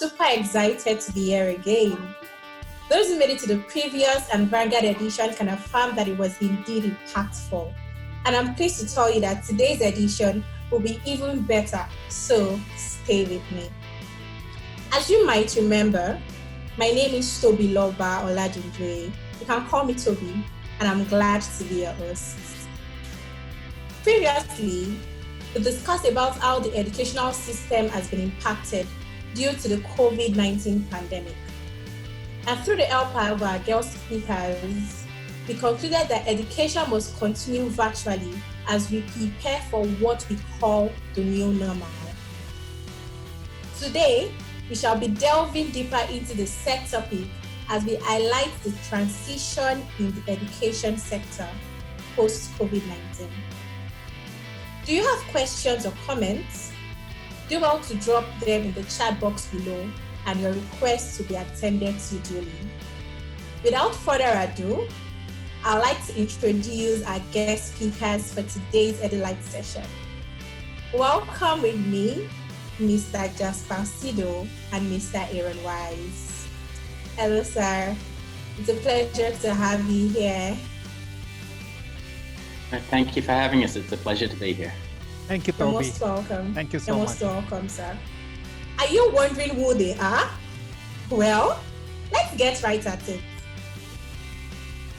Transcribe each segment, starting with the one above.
super excited to be here again. Those who made it to the previous and Vanguard edition can affirm that it was indeed impactful. And I'm pleased to tell you that today's edition will be even better, so stay with me. As you might remember, my name is Toby Loba Olajinjoye. You can call me Toby, and I'm glad to be your host. Previously, we discussed about how the educational system has been impacted due to the COVID-19 pandemic. And through the help of our guest speakers, we concluded that education must continue virtually as we prepare for what we call the new normal. Today, we shall be delving deeper into the said topic as we highlight the transition in the education sector post-COVID-19. Do you have questions or comments? Do well to drop them in the chat box below and your request to be attended to duly. Without further ado, I'd like to introduce our guest speakers for today's Edulight session. Welcome with me, Mr. Jasper Sido and Mr. Aaron Wise. Hello, sir. It's a pleasure to have you here. Thank you for having us. It's a pleasure to be here. Thank you, Toby. You're most welcome. Thank you so You're much. most welcome, sir. Are you wondering who they are? Well, let's get right at it.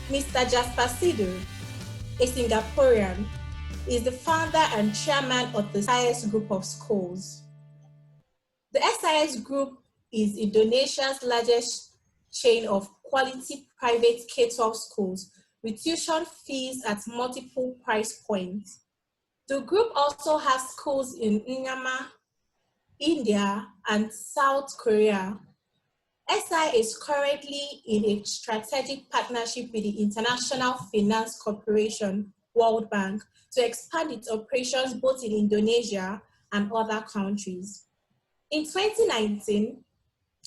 Mr. Jasper Sido, a Singaporean, is the founder and chairman of the SIS Group of Schools. The SIS Group is Indonesia's largest chain of quality private K-12 schools with tuition fees at multiple price points. The group also has schools in Myanmar, India, and South Korea. SI is currently in a strategic partnership with the International Finance Corporation, World Bank, to expand its operations both in Indonesia and other countries. In 2019,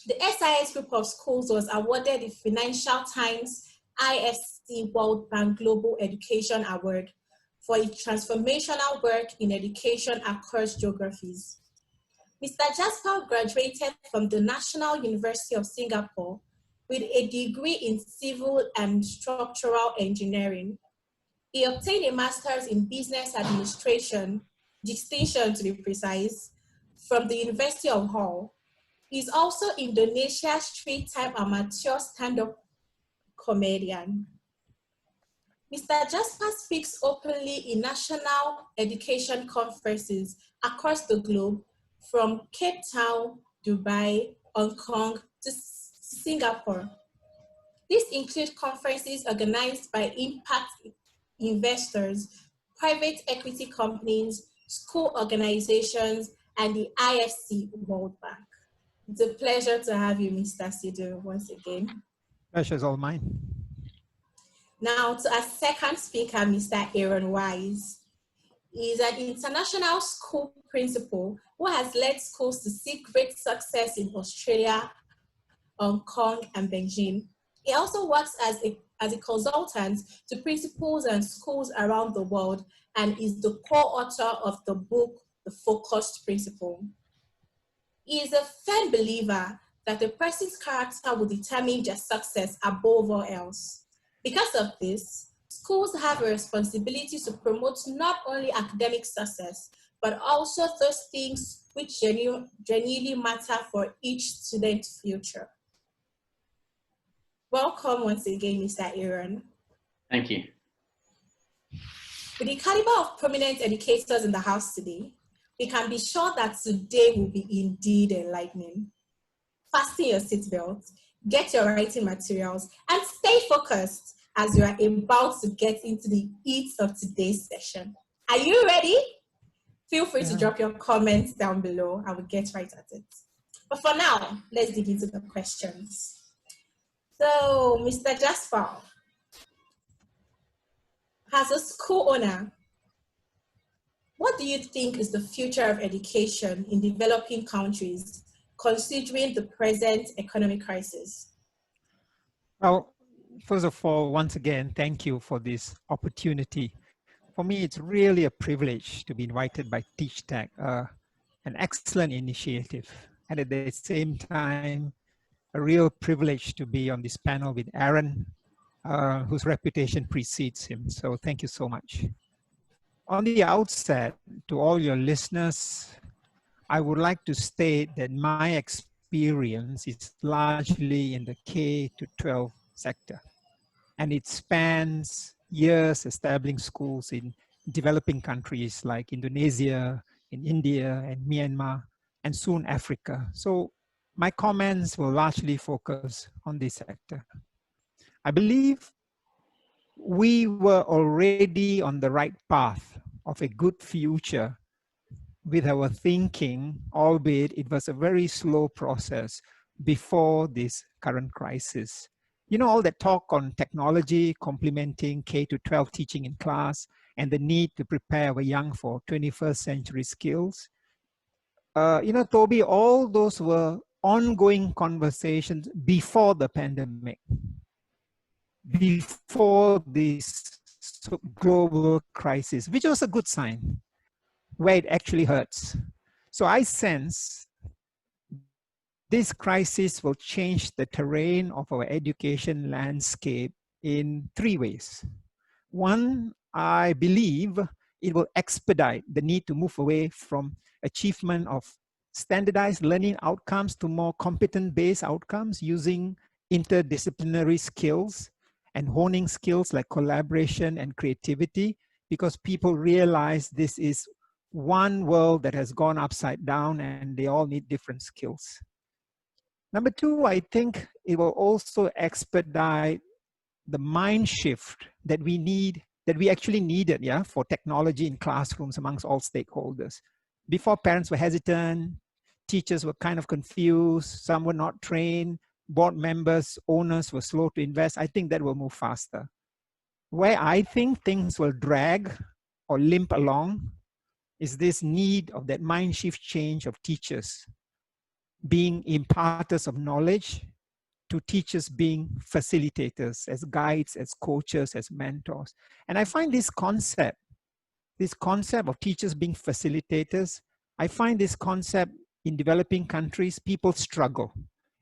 the SIS Group of Schools was awarded the Financial Times IFC World Bank Global Education Award for its transformational work in education across geographies. Mr. Jasper graduated from the National University of Singapore with a degree in civil and structural engineering. He obtained a master's in business administration, distinction to be precise, from the University of Hull. He is also Indonesia's three-time amateur stand-up comedian. Mr. Jasper speaks openly in national education conferences across the globe, from Cape Town, Dubai, Hong Kong to Singapore. These include conferences organized by impact investors, private equity companies, school organizations, and the IFC World Bank. It's a pleasure to have you, Mr. Sido, once again. Pleasure's all mine. Now to our second speaker, Mr. Aaron Wise. He is an international school principal who has led schools to see great success in Australia, Hong Kong, and Beijing. He also works as a consultant to principals and schools around the world and is the co-author of the book, The Focused Principal. He is a firm believer that a person's character will determine their success above all else. Because of this, schools have a responsibility to promote not only academic success, but also those things which genuinely matter for each student's future. Welcome once again, Mr. Aaron. Thank you. With the caliber of prominent educators in the house today, we can be sure that today will be indeed enlightening. Fasten your seatbelts, get your writing materials, and stay focused as you are about to get into the heat of today's session. Are you ready? Feel free to drop your comments down below. I will get right at it. But for now, let's dig into the questions. So, Mr. Jasper, as a school owner, what do you think is the future of education in developing countries, considering the present economic crisis? Well, first of all, once again, thank you for this opportunity. For me, it's really a privilege to be invited by Teachtact, an excellent initiative and at the same time, a real privilege to be on this panel with Aaron, whose reputation precedes him. So thank you so much. On the outset, to all your listeners, I would like to state that my experience is largely in the K to 12 sector, and it spans years establishing schools in developing countries like Indonesia, in India, and Myanmar, and soon Africa. So my comments will largely focus on this sector. I believe we were already on the right path of a good future with our thinking, albeit it was a very slow process before this current crisis. You know, all that talk on technology complementing K to 12 teaching in class and the need to prepare our young for 21st century skills. You know, Toby, all those were ongoing conversations before the pandemic, before this global crisis, which was a good sign, where it actually hurts. So I sense this crisis will change the terrain of our education landscape in three ways. One, I believe it will expedite the need to move away from achievement of standardized learning outcomes to more competence-based outcomes using interdisciplinary skills and honing skills like collaboration and creativity, because people realize this is one world that has gone upside down and they all need different skills. Number two, I think it will also expedite the mind shift that we need, that we actually needed, yeah, for technology in classrooms amongst all stakeholders. Before, parents were hesitant, teachers were kind of confused, some were not trained, board members, owners were slow to invest. I think that will move faster. Where I think things will drag or limp along is this need of that mind shift change of teachers being imparters of knowledge to teachers being facilitators, as guides, as coaches, as mentors. And I find this concept of teachers being facilitators, I find this concept in developing countries, people struggle,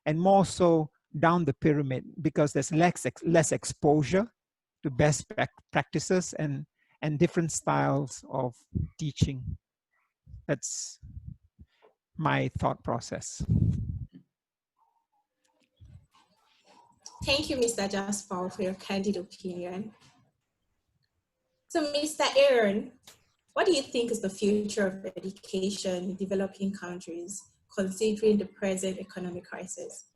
and more so down the pyramid, because there's less exposure to best practices and different styles of teaching. That's my thought process. Thank you, Mr. Jasper, for your candid opinion. So, Mr. Aaron, what do you think is the future of education in developing countries, considering the present economic crisis?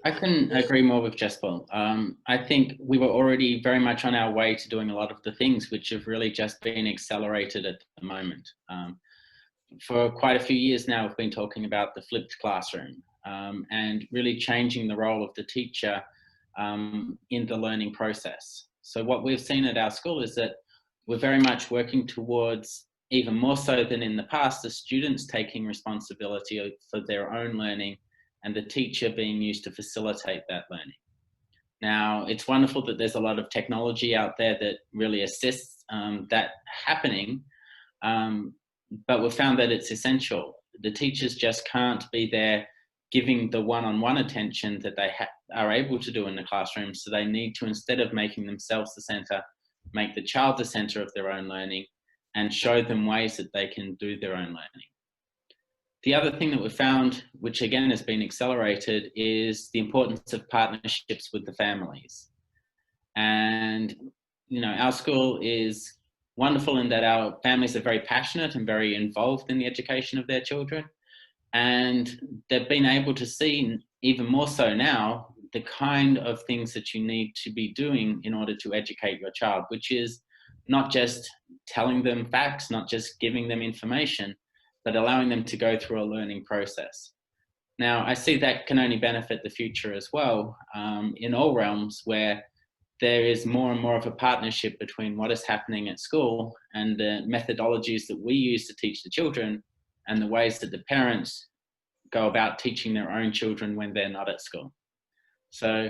I couldn't agree more with Jasper. I think we were already very much on our way to doing a lot of the things which have really just been accelerated at the moment. For quite a few years now, we've been talking about the flipped classroom and really changing the role of the teacher in the learning process. So what we've seen at our school is that we're very much working towards, even more so than in the past, the students taking responsibility for their own learning and the teacher being used to facilitate that learning. Now, it's wonderful that there's a lot of technology out there that really assists that happening, but we've found that it's essential. The teachers just can't be there giving the one-on-one attention that they are able to do in the classroom, so they need to, instead of making themselves the centre, make the child the centre of their own learning and show them ways that they can do their own learning. The other thing that we've found, which again has been accelerated, is the importance of partnerships with the families. And, you know, our school is wonderful in that our families are very passionate and very involved in the education of their children. And they've been able to see, even more so now, the kind of things that you need to be doing in order to educate your child, which is not just telling them facts, not just giving them information, but allowing them to go through a learning process. Now, I see that can only benefit the future as well, in all realms where there is more and more of a partnership between what is happening at school and the methodologies that we use to teach the children and the ways that the parents go about teaching their own children when they're not at school. So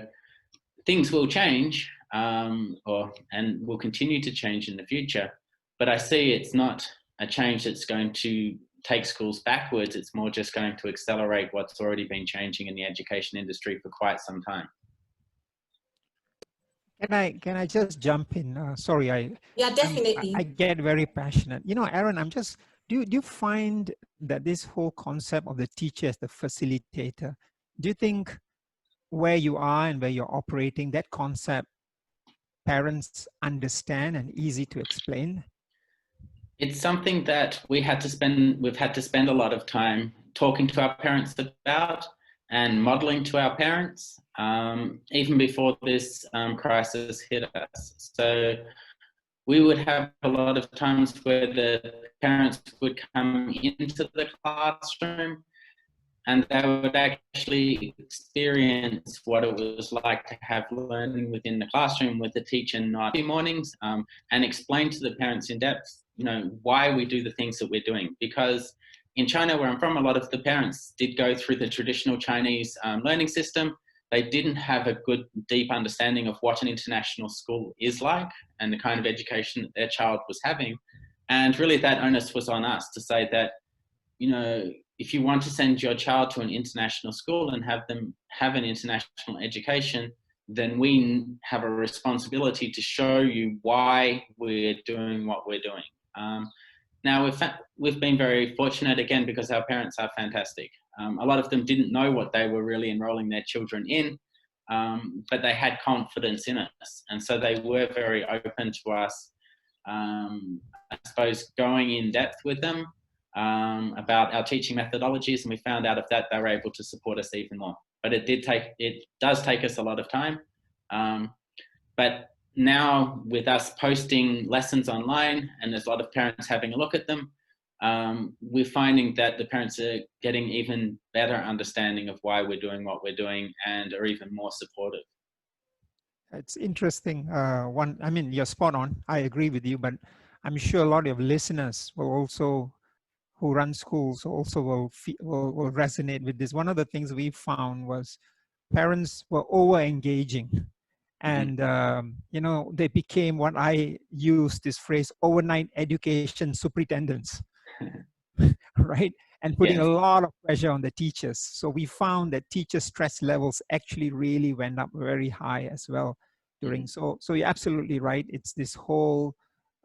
things will change and will continue to change in the future, but I see it's not a change that's going to take schools backwards. It's more just going to accelerate what's already been changing in the education industry for quite some time. Can I just jump in? Sorry, Yeah, definitely. I get very passionate. You know, Aaron, do you find that this whole concept of the teacher as the facilitator, do you think where you are and where you're operating, that concept parents understand and easy to explain? It's something that we've had to spend a lot of time talking to our parents about and modeling to our parents, even before this crisis hit us. So we would have a lot of times where the parents would come into the classroom and they would actually experience what it was like to have learning within the classroom with the teacher not in mornings, and explain to the parents in depth, you know, why we do the things that we're doing. Because in China, where I'm from, a lot of the parents did go through the traditional Chinese learning system. They didn't have a good, deep understanding of what an international school is like and the kind of education that their child was having. And really that onus was on us to say that, you know, if you want to send your child to an international school and have them have an international education, then we have a responsibility to show you why we're doing what we're doing. Now, we've been very fortunate, again, because our parents are fantastic. A lot of them didn't know what they were really enrolling their children in, but they had confidence in us. And so they were very open to us, I suppose, going in depth with them about our teaching methodologies, and we found out of that they were able to support us even more. But it does take us a lot of time. But now with us posting lessons online and there's a lot of parents having a look at them, we're finding that the parents are getting even better understanding of why we're doing what we're doing and are even more supportive. It's interesting. I mean, you're spot on. I agree with you, but I'm sure a lot of listeners will also, who run schools, also will resonate with this. One of the things we found was parents were over engaging, and you know, they became, what I use this phrase, overnight education superintendents. Right? And putting Yes. a lot of pressure on the teachers. So we found that teacher stress levels actually really went up very high as well during. So you're absolutely right. It's this whole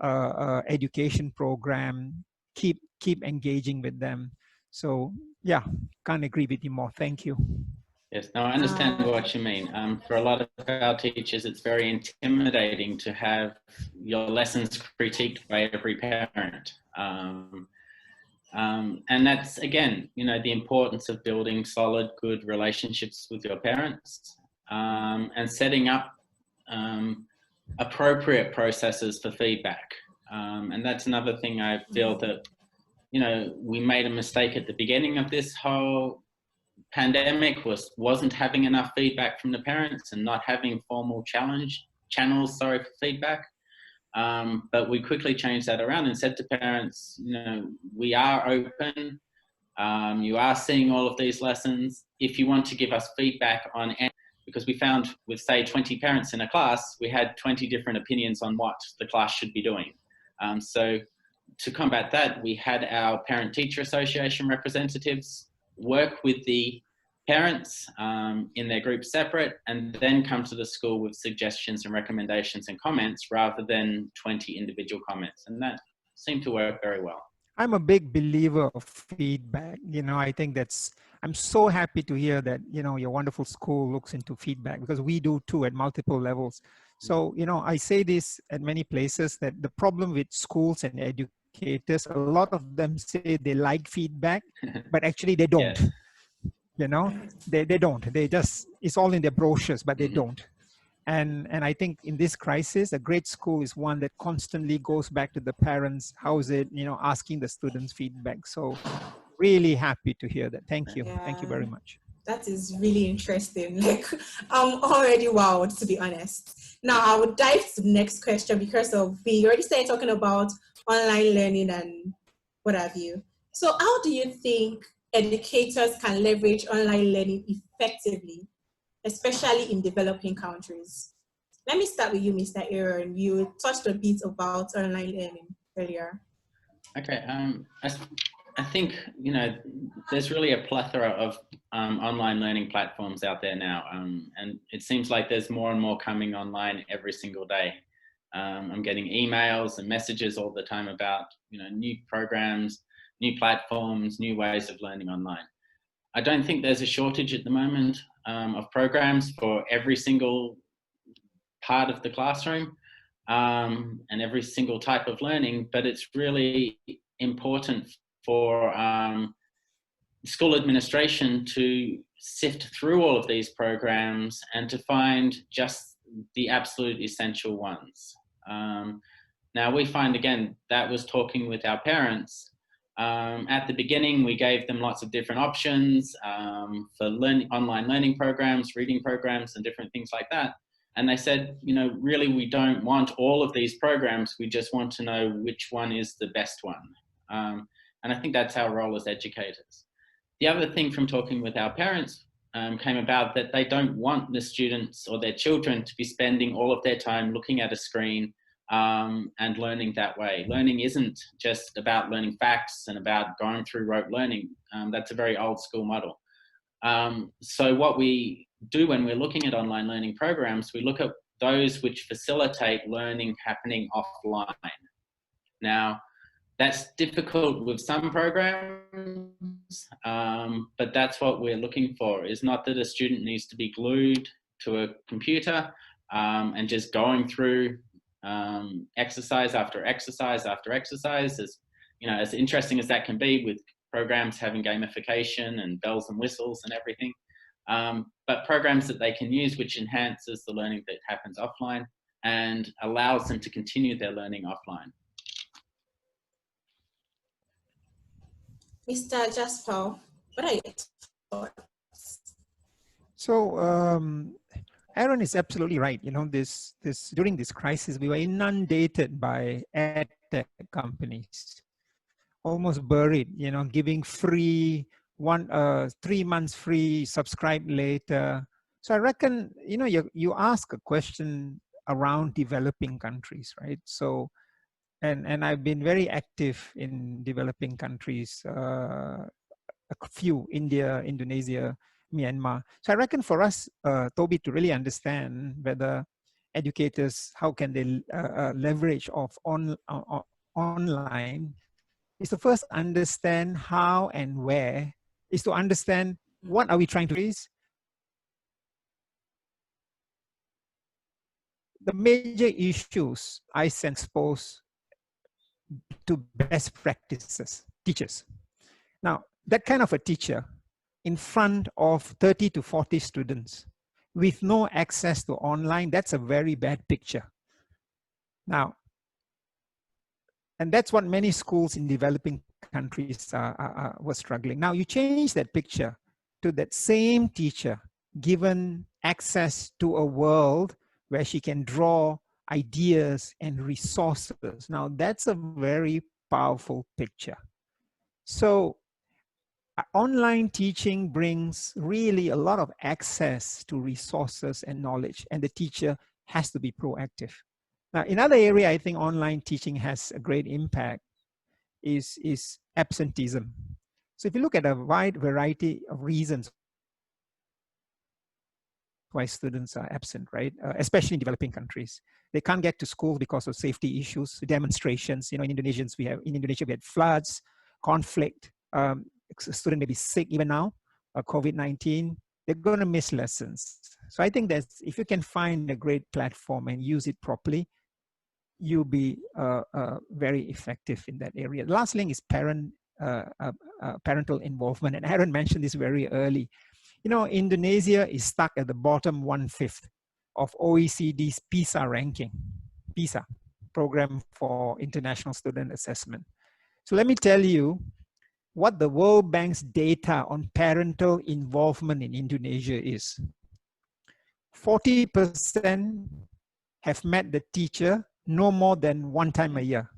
education program. Keep engaging with them. So yeah, can't agree with you more. Thank you. Yes, no, I understand what you mean. For a lot of our teachers, it's very intimidating to have your lessons critiqued by every parent. And that's, again, you know, the importance of building solid, good relationships with your parents, and setting up appropriate processes for feedback. And that's another thing I feel that, you know, we made a mistake at the beginning of this whole pandemic, wasn't having enough feedback from the parents and not having formal channels for feedback. But we quickly changed that around and said to parents, you know, we are open. You are seeing all of these lessons. If you want to give us feedback on, because we found with, say, 20 parents in a class, we had 20 different opinions on what the class should be doing. So to combat that, we had our Parent-Teacher Association representatives work with the parents in their group separate, and then come to the school with suggestions and recommendations and comments rather than 20 individual comments. And that seemed to work very well. I'm a big believer of feedback. You know, I think I'm so happy to hear that, you know, your wonderful school looks into feedback, because we do too at multiple levels. So, you know, I say this at many places, that the problem with schools and educators, a lot of them say they like feedback, but actually they don't. Yeah. You know, they don't. They just, it's all in their brochures, but they don't. And I think in this crisis, a great school is one that constantly goes back to the parents. How is it, you know, asking the students feedback. So really happy to hear that. Thank you. Yeah. Thank you very much. That is really interesting. Like, I'm already wowed, to be honest. Now, I would dive to the next question, because we already started talking about online learning and what have you. So how do you think educators can leverage online learning effectively, especially in developing countries? Let me start with you, Mr. Aaron. You touched a bit about online learning earlier. Okay. I think, you know, there's really a plethora of online learning platforms out there now. And it seems like there's more and more coming online every single day. I'm getting emails and messages all the time about, you know, new programs, new platforms, new ways of learning online. I don't think there's a shortage at the moment of programs for every single part of the classroom and every single type of learning, but it's really important for school administration to sift through all of these programs and to find just the absolute essential ones. Now we find, again, that was talking with our parents. At the beginning, we gave them lots of different options for online learning programs, reading programs, and different things like that. And they said, you know, really, we don't want all of these programs. We just want to know which one is the best one. And I think that's our role as educators. The other thing from talking with our parents came about that they don't want the students or their children to be spending all of their time looking at a screen and learning that way. Learning isn't just about learning facts and about going through rote learning. That's a very old school model. So what we do when we're looking at online learning programs, we look at those which facilitate learning happening offline. Now, that's difficult with some programs, but that's what we're looking for. Is not that a student needs to be glued to a computer and just going through exercise after exercise after exercise. As you know, as interesting as that can be, with programs having gamification and bells and whistles and everything, but programs that they can use which enhances the learning that happens offline and allows them to continue their learning offline. Mr. Jasper, what are your thoughts? So Aaron is absolutely right. You know, during this crisis, we were inundated by ad tech companies, almost buried. You know, giving free 3 months free, subscribe later. So I reckon, you know, you ask a question around developing countries, right? So, and I've been very active in developing countries, a few, India, Indonesia, Myanmar. So I reckon for us, Toby, to really understand whether educators, how can they leverage of online, is to first understand how and where, is to understand what are we trying to raise. The major issues I sense pose to best practices, teachers. Now, that kind of a teacher in front of 30 to 40 students with no access to online, that's a very bad picture. Now, and that's what many schools in developing countries were struggling. Now, you change that picture to that same teacher given access to a world where she can draw ideas and resources. Now, that's a very powerful picture. So, online teaching brings really a lot of access to resources and knowledge, and the teacher has to be proactive. Now, another area I think online teaching has a great impact is absenteeism. So if you look at a wide variety of reasons why students are absent, right? Especially in developing countries. They can't get to school because of safety issues, demonstrations. You know, in Indonesia we had floods, conflict. A student may be sick even now, COVID-19. They're going to miss lessons. So I think that if you can find a great platform and use it properly, you'll be very effective in that area. The last link is parental involvement. And Aaron mentioned this very early. You know, Indonesia is stuck at the bottom 1/5 of OECD's PISA ranking, PISA, Program for International Student Assessment. So let me tell you what the World Bank's data on parental involvement in Indonesia is. 40% have met the teacher no more than 1 time a year.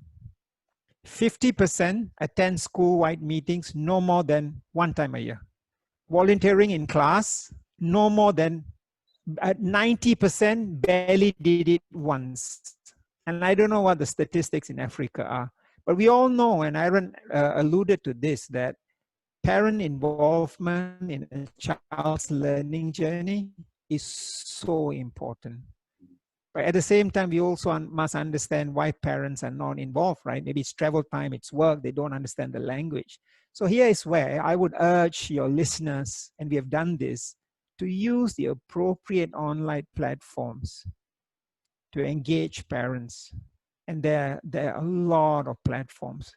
50% attend school-wide meetings no more than 1 time a year. Volunteering in class, no more than 90% barely did it once. And I don't know what the statistics in Africa are, But we all know, and Aaron alluded to this, that parent involvement in a child's learning journey is so important. But at the same time, we also must understand why parents are not involved, right? Maybe it's travel time, it's work, they don't understand the language. So here is where I would urge your listeners, and we have done this, to use the appropriate online platforms to engage parents. And there are a lot of platforms.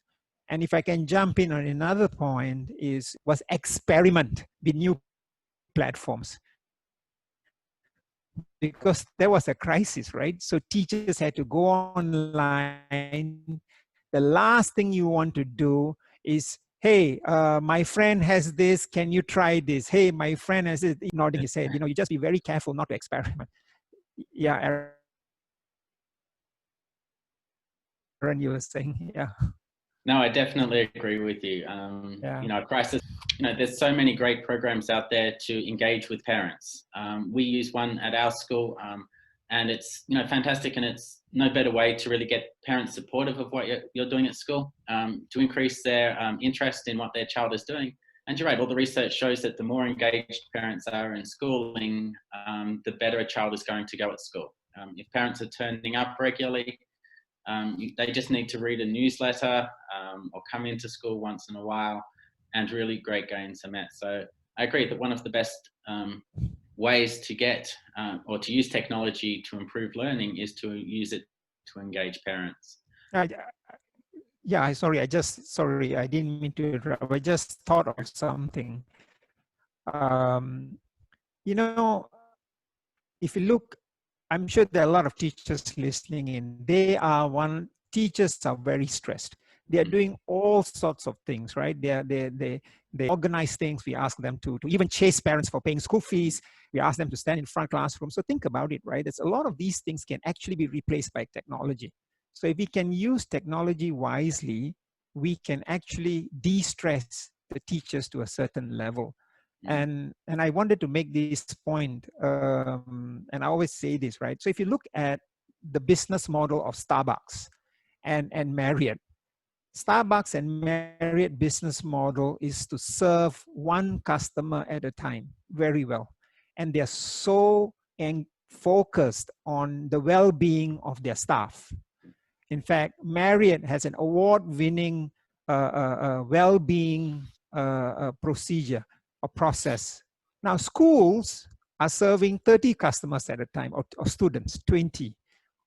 And if I can jump in on another point, was experiment with new platforms. Because there was a crisis, right? So teachers had to go online. The last thing you want to do is, hey, my friend has this, can you try this? Hey, my friend has it, nodding his head. You just be very careful not to experiment. Yeah, Aaron, you were saying, yeah. No, I definitely agree with you. Crisis, there's so many great programs out there to engage with parents. We use one at our school, and it's, fantastic, and it's no better way to really get parents supportive of what you're doing at school, to increase their interest in what their child is doing. And you're right, all the research shows that the more engaged parents are in schooling, the better a child is going to go at school. If parents are turning up regularly, they just need to read a newsletter or come into school once in a while, and really great gains are met. So I agree that one of the best ways to get or to use technology to improve learning is to use it to engage parents. Yeah, sorry, I didn't mean to interrupt. I just thought of something. If you look, I'm sure there are a lot of teachers listening in. Teachers are very stressed. They are doing all sorts of things, right? They organize things. We ask them to even chase parents for paying school fees. We ask them to stand in front classroom. So think about it, right? There's a lot of these things can actually be replaced by technology. So if we can use technology wisely, we can actually de-stress the teachers to a certain level. And I wanted to make this point, and I always say this, right? So if you look at the business model of Starbucks and Marriott, Starbucks and Marriott business model is to serve one customer at a time very well. And they're so focused on the well-being of their staff. In fact, Marriott has an award-winning well-being procedure or process. Now, schools are serving 30 customers at a time, or students, 20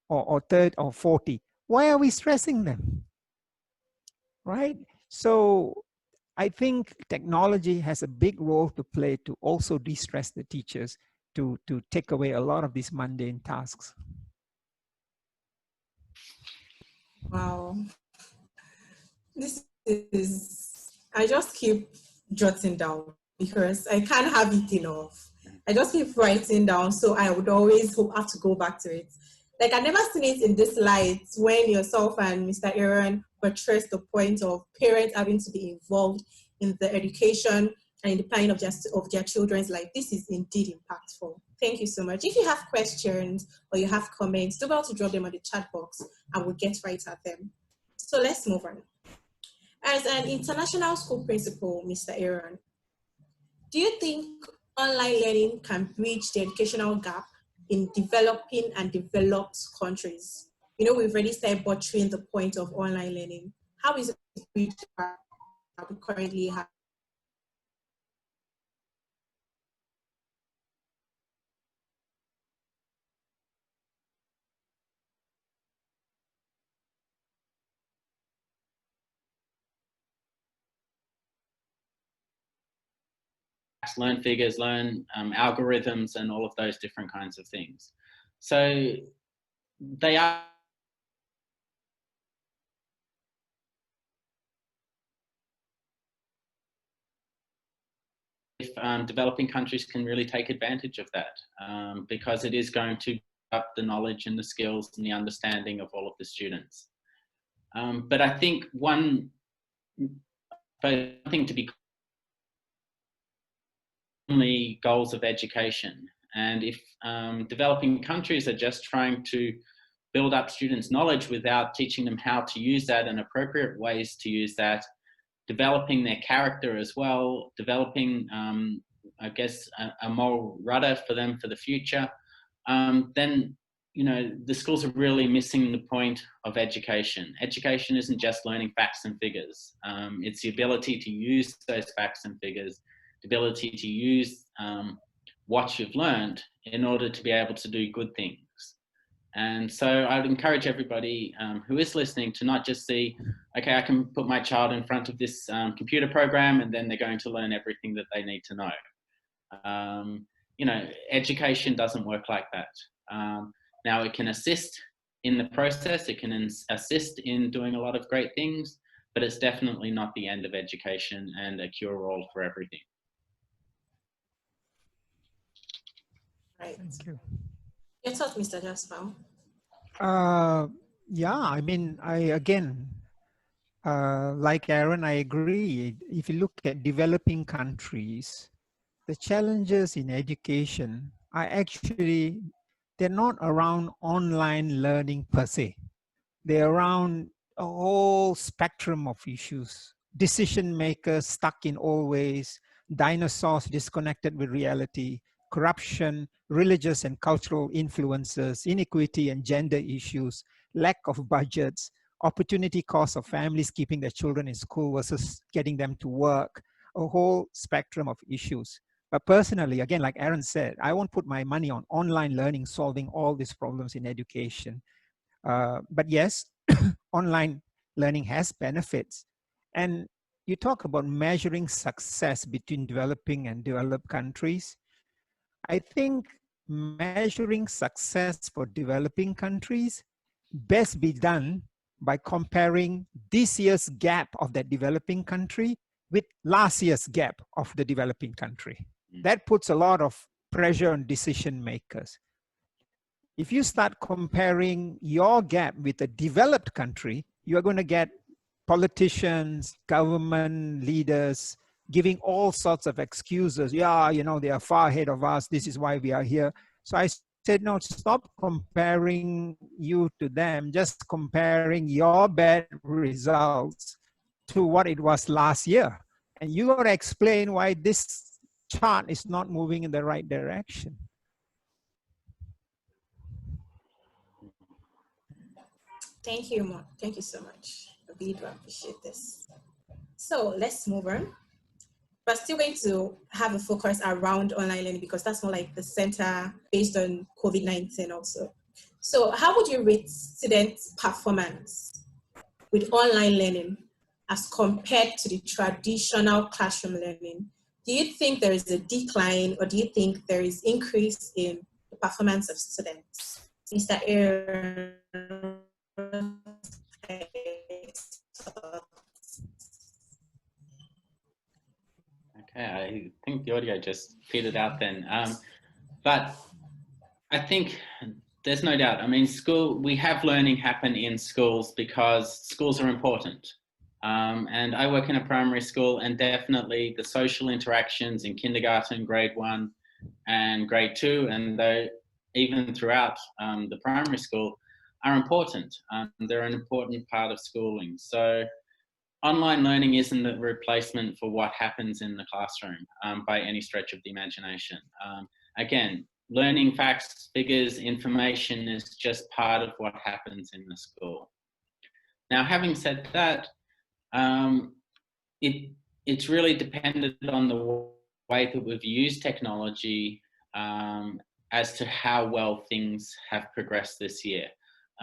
or 30 or 40. Why are we stressing them? Right? So I think technology has a big role to play to also de-stress the teachers, to take away a lot of these mundane tasks. Wow. I just keep jotting down because I can't have it enough. I just keep writing down, so I would always have to go back to it. Like, I've never seen it in this light when yourself and Mr. Aaron buttress the point of parents having to be involved in the education and in the planning of their children's life. This is indeed impactful. Thank you so much. If you have questions or you have comments, do well to drop them on the chat box and we'll get right at them. So let's move on. As an international school principal, Mr. Aaron, do you think online learning can bridge the educational gap in developing and developed countries? We've already started butchering the point of online learning. How is it bridged that we currently have? Learn figures, learn algorithms, and all of those different kinds of things. So they are if developing countries can really take advantage of that, because it is going to up the knowledge and the skills and the understanding of all of the students. But I think one thing to be only goals of education, and if developing countries are just trying to build up students' knowledge without teaching them how to use that and appropriate ways to use that, developing their character as well, developing, I guess, a moral rudder for them for the future, then, you know, the schools are really missing the point of education. Education isn't just learning facts and figures. It's the ability to use those facts and figures, the ability to use what you've learned in order to be able to do good things. And so I'd encourage everybody who is listening to not just see, okay, I can put my child in front of this computer program and then they're going to learn everything that they need to know. You know, education doesn't work like that. Now it can assist in the process, it can assist in doing a lot of great things, but it's definitely not the end of education and a cure-all for everything. Right. Thank you. Your thought, Mr. Jasper? Yeah, I mean, like Aaron, I agree. If you look at developing countries, the challenges in education are actually, they're not around online learning per se. They're around a whole spectrum of issues. Decision makers stuck in old ways, dinosaurs disconnected with reality, corruption, religious and cultural influences, inequity and gender issues, lack of budgets, opportunity cost of families keeping their children in school versus getting them to work, a whole spectrum of issues. But personally, again, like Aaron said, I won't put my money on online learning solving all these problems in education. But yes, online learning has benefits. And you talk about measuring success between developing and developed countries. I think measuring success for developing countries best be done by comparing this year's gap of that developing country with last year's gap of the developing country. That puts a lot of pressure on decision makers. If you start comparing your gap with a developed country, you're going to get politicians, government leaders giving all sorts of excuses. Yeah, you know, they are far ahead of us. This is why we are here. So I said, no, stop comparing you to them. Just comparing your bad results to what it was last year. And you got to explain why this chart is not moving in the right direction. Thank you, Mark. Thank you so much. I really do appreciate this. So let's move on. We're still going to have a focus around online learning because that's more like the center based on COVID-19 also. So how would you rate students' performance with online learning as compared to the traditional classroom learning? Do you think there is a decline or do you think there is increase in the performance of students? Mr. Aaron. Okay, I think the audio just faded out then. But I think there's no doubt. I mean, we have learning happen in schools because schools are important. And I work in a primary school, and definitely the social interactions in kindergarten, grade 1 and grade 2, and even throughout the primary school are important. They're an important part of schooling. So online learning isn't the replacement for what happens in the classroom by any stretch of the imagination. Again, learning facts, figures, information is just part of what happens in the school. Now, having said that, it's really dependent on the way that we've used technology as to how well things have progressed this year.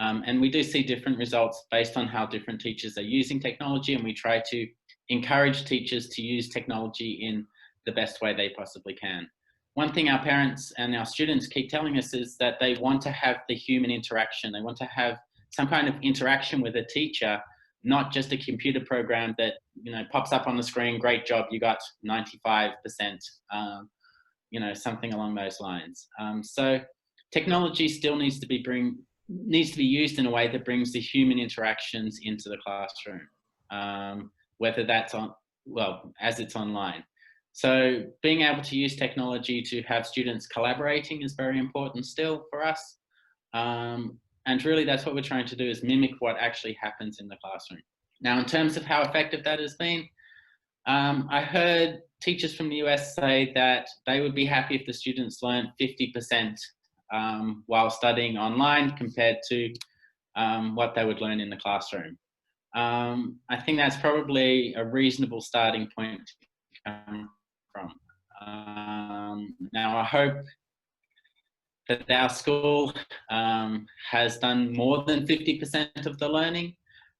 And we do see different results based on how different teachers are using technology, and we try to encourage teachers to use technology in the best way they possibly can. One thing our parents and our students keep telling us is that they want to have the human interaction. They want to have some kind of interaction with a teacher, not just a computer program that, you know, pops up on the screen, great job, you got 95%, you know, something along those lines. So technology still needs to be used in a way that brings the human interactions into the classroom, whether that's as it's online. So being able to use technology to have students collaborating is very important still for us. And really that's what we're trying to do, is mimic what actually happens in the classroom. Now, in terms of how effective that has been, I heard teachers from the US say that they would be happy if the students learned 50% while studying online compared to what they would learn in the classroom. I think that's probably a reasonable starting point to come from. Now, I hope that our school has done more than 50% of the learning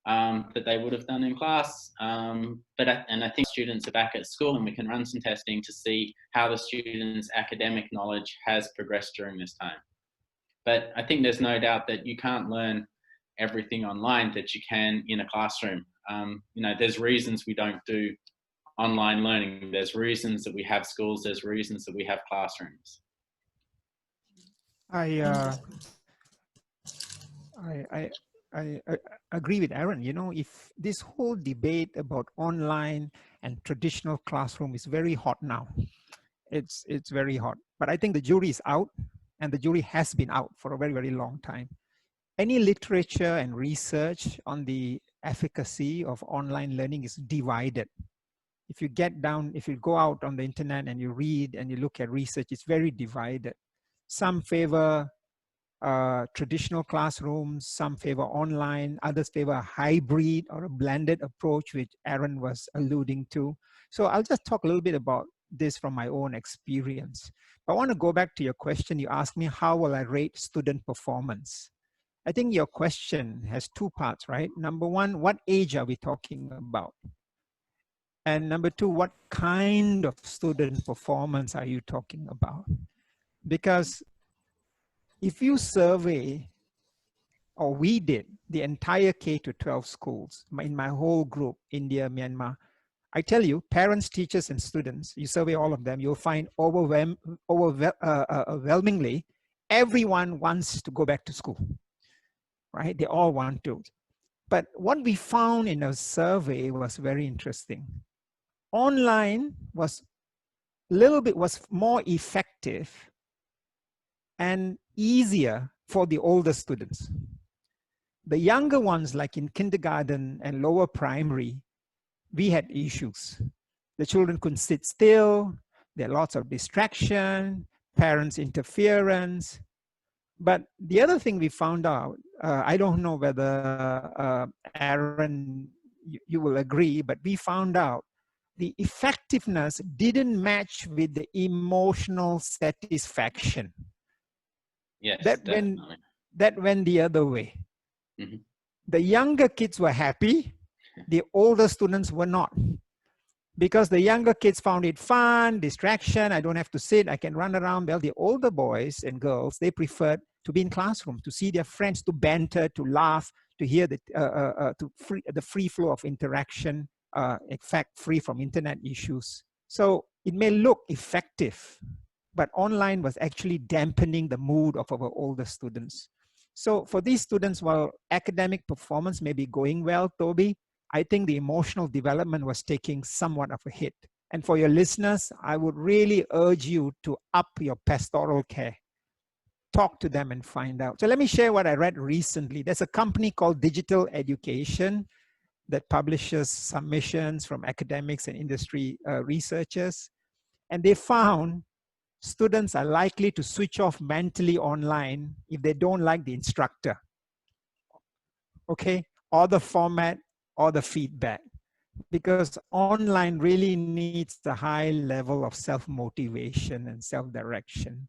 that they would have done in class. And I think students are back at school, and we can run some testing to see how the students' academic knowledge has progressed during this time. But I think there's no doubt that you can't learn everything online that you can in a classroom. You know, there's reasons we don't do online learning. There's reasons that we have schools. There's reasons that we have classrooms. I agree with Aaron. You know, if this whole debate about online and traditional classroom is very hot now, it's very hot. But I think the jury is out, and the jury has been out for a very, very long time. Any literature and research on the efficacy of online learning is divided. If you go out on the internet and you read and you look at research, it's very divided. Some favor traditional classrooms, some favor online, others favor a hybrid or a blended approach, which Aaron was alluding to. So I'll just talk a little bit about this from my own experience. But I want to go back to your question. You asked me, how will I rate student performance? I think your question has two parts, right? Number one, what age are we talking about? And number two, what kind of student performance are you talking about? Because if you survey, or we did, the entire K-12 schools in my whole group, India, Myanmar, I tell you, parents, teachers, and students, you survey all of them, you'll find overwhelmingly, everyone wants to go back to school, right? They all want to. But what we found in a survey was very interesting. Online was more effective and easier for the older students. The younger ones, like in kindergarten and lower primary, we had issues. The children couldn't sit still. There are lots of distraction, parents' interference. But the other thing we found out, I don't know whether Aaron, you will agree, but we found out the effectiveness didn't match with the emotional satisfaction. Yes, that went the other way. Mm-hmm. The younger kids were happy, the older students were not. Because the younger kids found it fun, distraction, I don't have to sit, I can run around. Well, the older boys and girls, they preferred to be in classroom, to see their friends, to banter, to laugh, to hear the free flow of interaction, in fact, free from internet issues. So it may look effective, but online was actually dampening the mood of our older students. So for these students, while academic performance may be going well, Toby, I think the emotional development was taking somewhat of a hit. And for your listeners, I would really urge you to up your pastoral care. Talk to them and find out. So let me share what I read recently. There's a company called Digital Education that publishes submissions from academics and industry researchers. And they found students are likely to switch off mentally online if they don't like the instructor, okay, or the format or the feedback, because online really needs a high level of self-motivation and self-direction.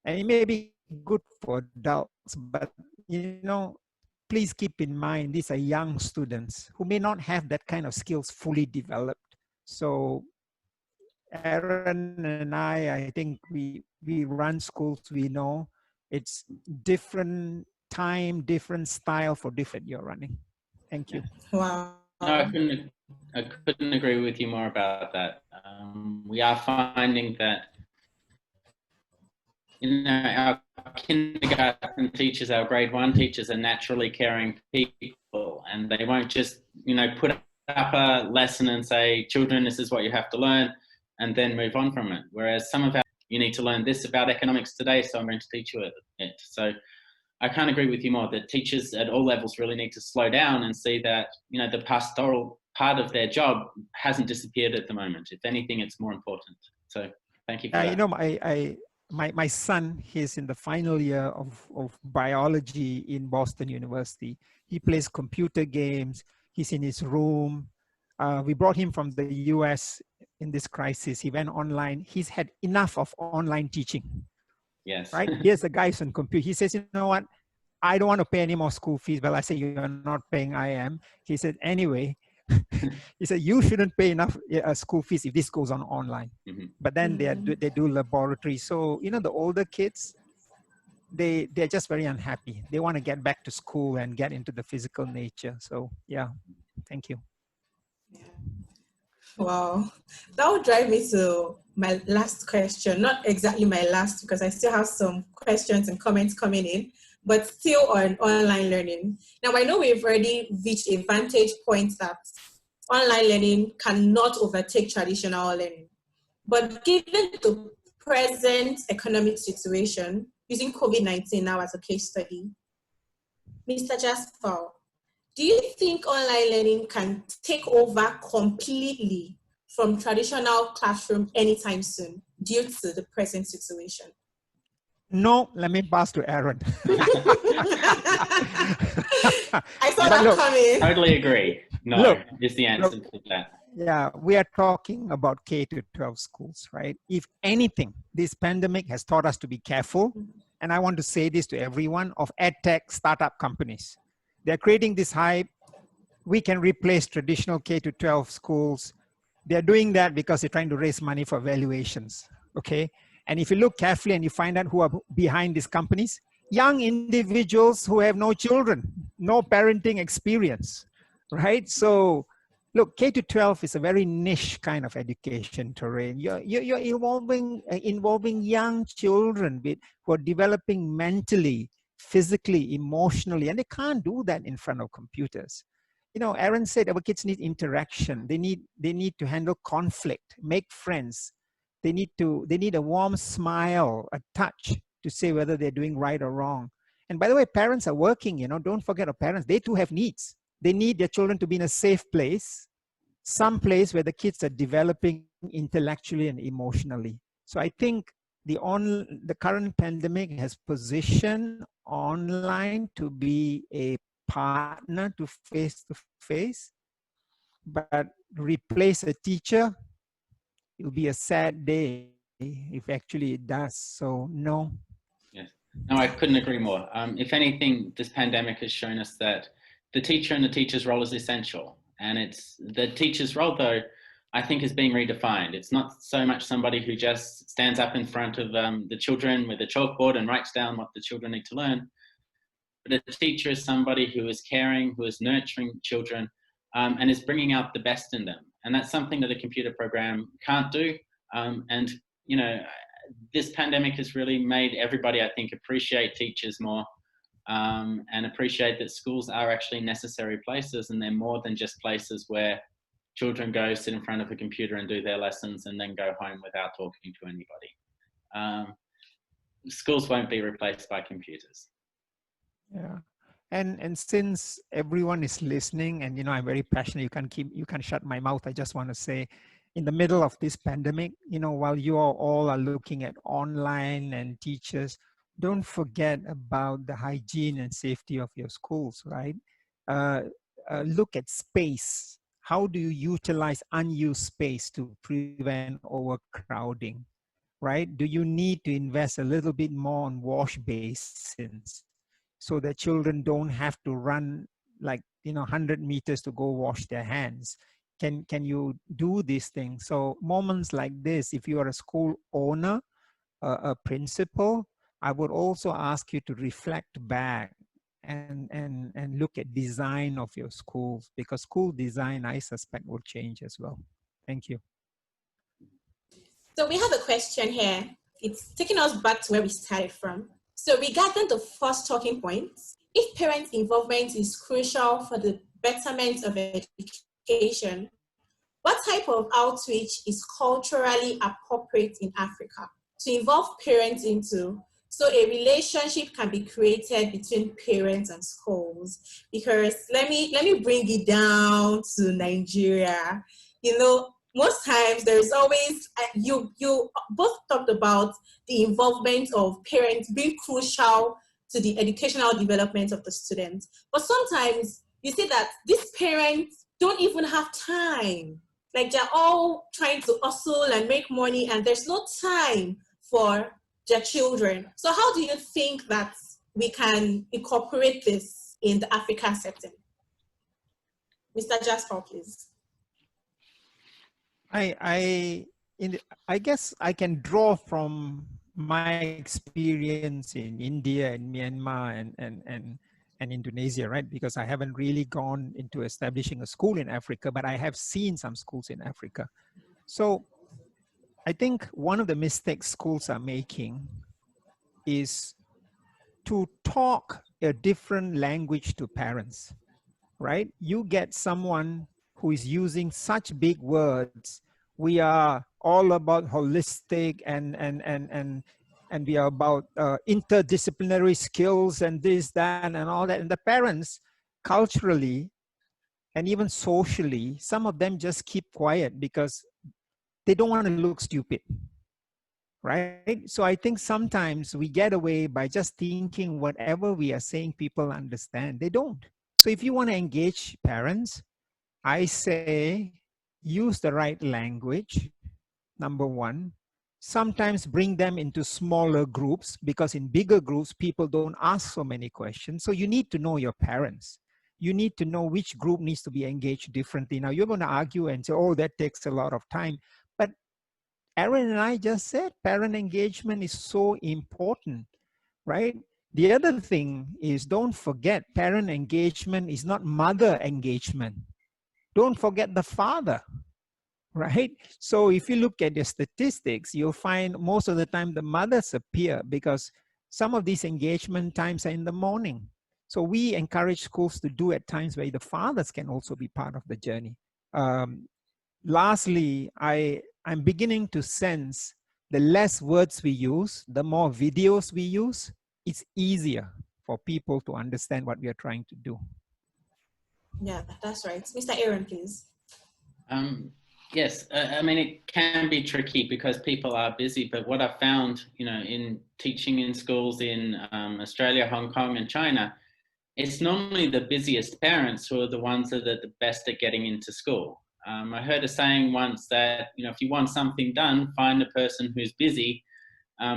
And it may be good for adults, but please keep in mind, these are young students who may not have that kind of skills fully developed. So Aaron and I think we run schools, we know it's different time, different style for different you're running. Thank you. Wow. No, I couldn't agree with you more about that. We are finding that our kindergarten teachers, our grade 1 teachers are naturally caring people, and they won't just, put up a lesson and say, children, this is what you have to learn, and then move on from it. Whereas some of you need to learn this about economics today, so I'm going to teach you it. So I can't agree with you more that teachers at all levels really need to slow down and see that, you know, the pastoral part of their job hasn't disappeared at the moment. If anything, it's more important. So thank you for that. You know, my son, he's in the final year of biology in Boston University. He plays computer games. He's in his room. We brought him from the US in this crisis. He went online. He's had enough of online teaching. Yes. Right? Here's a guy who's on computer. He says, you know what? I don't want to pay any more school fees. Well, I say, you're not paying, I am. He said, anyway, he said, you shouldn't pay enough school fees if this goes on online. Mm-hmm. But then they do laboratory. So, you know, the older kids, they're just very unhappy. They want to get back to school and get into the physical nature. So, yeah, thank you. Wow, that would drive me to my last question. Not exactly my last, because I still have some questions and comments coming in, but still on online learning. Now, I know we've already reached a vantage point that online learning cannot overtake traditional learning. But given the present economic situation, using COVID-19 now as a case study, Mr. Jasper, do you think online learning can take over completely from traditional classroom anytime soon due to the present situation? No, let me pass to Aaron. I saw that coming. Totally agree. No, is the answer to that. Yeah, we are talking about K to 12 schools, right? If anything, this pandemic has taught us to be careful. And I want to say this to everyone of edtech startup companies. They're creating this hype. We can replace traditional K to 12 schools. They're doing that because they're trying to raise money for valuations, okay? And if you look carefully and you find out who are behind these companies, young individuals who have no children, no parenting experience, right? So look, K to 12 is a very niche kind of education terrain. You're involving young children who are developing mentally, physically, emotionally, and they can't do that in front of computers. You know, Aaron said our kids need interaction. They need to handle conflict, make friends. They need a warm smile, a touch to say whether they're doing right or wrong. And by the way, parents are working, you know, don't forget our parents, they too have needs. They need their children to be in a safe place, some place where the kids are developing intellectually and emotionally. So I think the current pandemic has positioned online to be a partner to face-to-face, but replace a teacher, it will be a sad day if actually it does. So no. Yes. No, I couldn't agree more. If anything, this pandemic has shown us that the teacher and the teacher's role is essential. And it's the teacher's role, though, I think is being redefined. It's not so much somebody who just stands up in front of the children with a chalkboard and writes down what the children need to learn. But a teacher is somebody who is caring, who is nurturing children, and is bringing out the best in them. And that's something that a computer program can't do. And, you know, this pandemic has really made everybody, I think, appreciate teachers more, and appreciate that schools are actually necessary places, and they're more than just places where children go sit in front of a computer and do their lessons and then go home without talking to anybody. Schools won't be replaced by computers. Yeah. And since everyone is listening, and you know, I'm very passionate, you can't shut my mouth. I just want to say, in the middle of this pandemic, you know, while you all are looking at online and teachers, don't forget about the hygiene and safety of your schools, right? Look at space. How do you utilize unused space to prevent overcrowding, right? Do you need to invest a little bit more on wash basins so that children don't have to run like, you know, 100 meters to go wash their hands? Can you do these things? So moments like this, if you are a school owner, a principal, I would also ask you to reflect back and look at design of your schools, because school design, I suspect, will change as well. Thank you. So we have a question here. It's taking us back to where we started from. So regarding the first talking points, if parent involvement is crucial for the betterment of education, what type of outreach is culturally appropriate in Africa to involve parents into So a relationship can be created between parents and schools, because let me bring it down to Nigeria. You know, most times there is always you both talked about the involvement of parents being crucial to the educational development of the students. But sometimes you see that these parents don't even have time. Like they're all trying to hustle and make money, and there's no time for their children. So how do you think that we can incorporate this in the Africa setting? Mr. Jasper, please. I guess I can draw from my experience in India and Myanmar and Indonesia, right? Because I haven't really gone into establishing a school in Africa, but I have seen some schools in Africa. So I think one of the mistakes schools are making is to talk a different language to parents, right? You get someone who is using such big words. We are all about holistic and we are about interdisciplinary skills and this, that, and all that. And the parents, culturally and even socially, some of them just keep quiet because they don't want to look stupid, right? So I think sometimes we get away by just thinking whatever we are saying, people understand. They don't. So if you want to engage parents, I say use the right language, number one. Sometimes bring them into smaller groups, because in bigger groups, people don't ask so many questions. So you need to know your parents. You need to know which group needs to be engaged differently. Now you're going to argue and say, oh, that takes a lot of time. But Aaron and I just said parent engagement is so important, right? The other thing is, don't forget, parent engagement is not mother engagement. Don't forget the father, right? So if you look at the statistics, you'll find most of the time the mothers appear, because some of these engagement times are in the morning. So we encourage schools to do at times where the fathers can also be part of the journey. Lastly, I'm beginning to sense the less words we use, the more videos we use, it's easier for people to understand what we are trying to do. Yeah, that's right. Mr. Aaron, please. Yes, I mean, it can be tricky because people are busy, but what I've found, you know, in teaching in schools in Australia, Hong Kong and China, it's normally the busiest parents who are the ones that are the best at getting into school. I heard a saying once that, you know, if you want something done, find a person who's busy,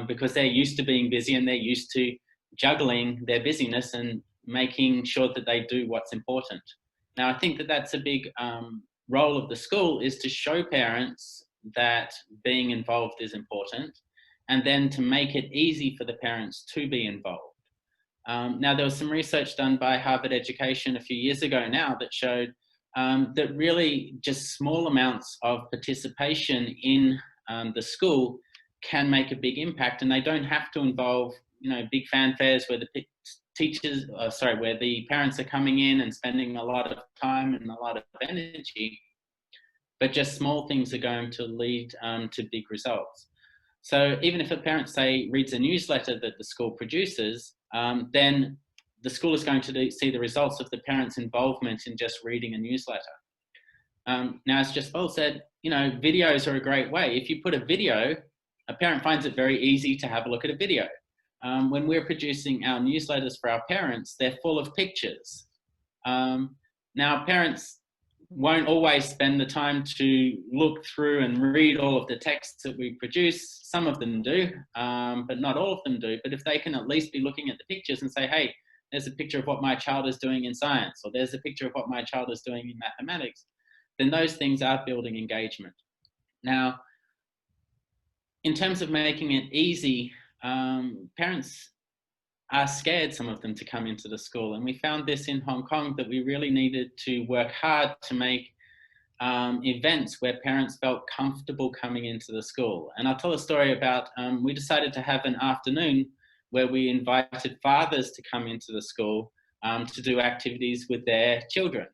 because they're used to being busy and they're used to juggling their busyness and making sure that they do what's important. Now, I think that that's a big role of the school, is to show parents that being involved is important, and then to make it easy for the parents to be involved. Now, there was some research done by Harvard Education a few years ago now that showed that really just small amounts of participation in the school can make a big impact, and they don't have to involve, you know, big fanfares where the teachers, where the parents are coming in and spending a lot of time and a lot of energy, but just small things are going to lead to big results. So even if a parent, say, reads a newsletter that the school produces, then the school is going to see the results of the parents' involvement in just reading a newsletter. Now, as Jasper said, you know, videos are a great way. If you put a video, a parent finds it very easy to have a look at a video. When we're producing our newsletters for our parents, they're full of pictures. Now, parents won't always spend the time to look through and read all of the texts that we produce. Some of them do, but not all of them do. But if they can at least be looking at the pictures and say, hey, there's a picture of what my child is doing in science, or there's a picture of what my child is doing in mathematics, then those things are building engagement. Now, in terms of making it easy, parents are scared, some of them, to come into the school. And we found this in Hong Kong, that we really needed to work hard to make events where parents felt comfortable coming into the school. And I'll tell a story about, we decided to have an afternoon where we invited fathers to come into the school to do activities with their children.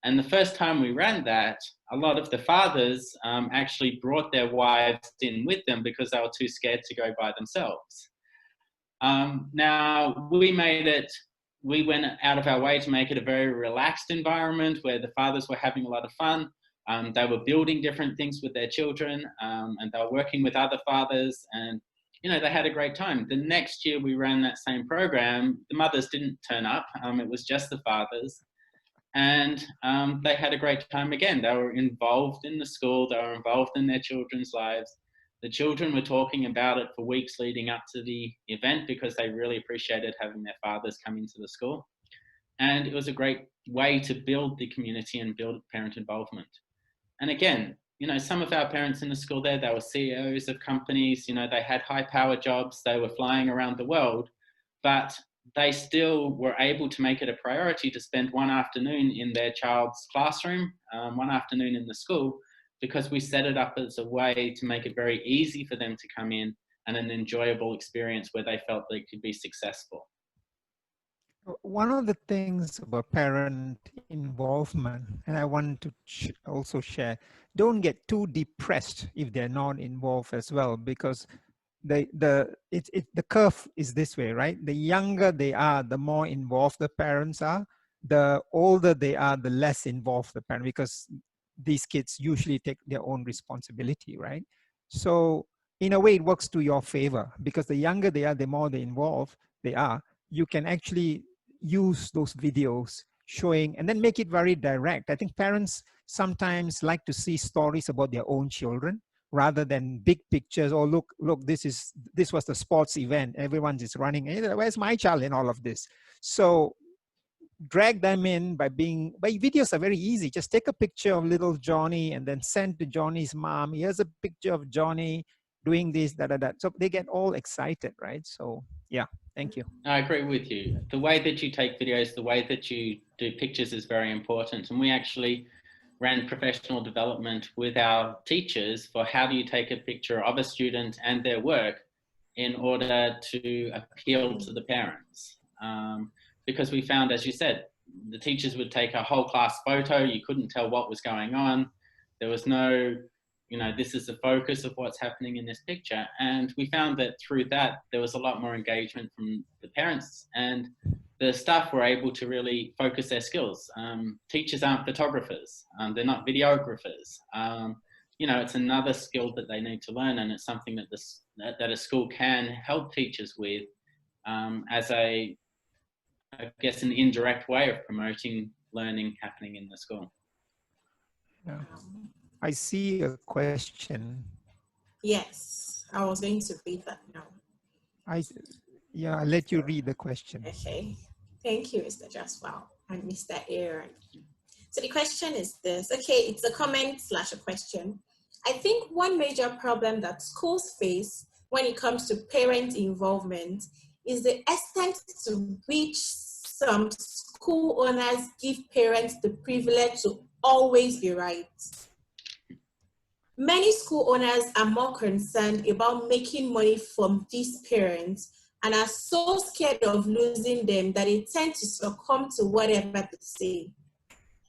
And the first time we ran that, a lot of the fathers actually brought their wives in with them because they were too scared to go by themselves. Now, we went out of our way to make it a very relaxed environment where the fathers were having a lot of fun. They were building different things with their children, and they were working with other fathers, and they had a great time. The next year we ran that same program, the mothers didn't turn up. It was just the fathers. And they had a great time again. They were involved in the school. They were involved in their children's lives. The children were talking about it for weeks leading up to the event because they really appreciated having their fathers come into the school. And it was a great way to build the community and build parent involvement. And again, some of our parents in the school there, they were CEOs of companies, they had high power jobs, they were flying around the world, but they still were able to make it a priority to spend one afternoon in their child's classroom, one afternoon in the school, because we set it up as a way to make it very easy for them to come in and an enjoyable experience where they felt they could be successful. One of the things about parent involvement, and I want to also share, don't get too depressed if they're not involved as well, because the curve is this way, right? The younger they are, the more involved the parents are. The older they are, the less involved the parent, because these kids usually take their own responsibility, right? So in a way, it works to your favor, because the younger they are, the more involved they are. You can actually use those videos showing and then make it very direct. I think parents sometimes like to see stories about their own children rather than big pictures. Or look, this was the sports event, everyone is running, hey, where's my child in all of this? So drag them in by videos are very easy. Just take a picture of little Johnny and then send to Johnny's mom, here's a picture of Johnny doing this, that. So they get all excited, right? So yeah, thank you. I agree with you. The way that you take videos, the way that you do pictures is very important. And we actually ran professional development with our teachers for how do you take a picture of a student and their work in order to appeal to the parents. Because we found, as you said, the teachers would take a whole class photo. You couldn't tell what was going on. There was no, this is the focus of what's happening in this picture. And we found that through that, there was a lot more engagement from the parents, and the staff were able to really focus their skills. Teachers aren't photographers. They're not videographers. It's another skill that they need to learn, and it's something that a school can help teachers with as I guess, an indirect way of promoting learning happening in the school. Yeah. I see a question. Yes, I was going to read that now. I'll let you read the question. Okay, thank you, Mr. Jaswal and Mr. Aaron. So the question is this. Okay, it's a comment / a question. I think one major problem that schools face when it comes to parent involvement is the extent to which some school owners give parents the privilege to always be right. Many school owners are more concerned about making money from these parents and are so scared of losing them that they tend to succumb to whatever they say.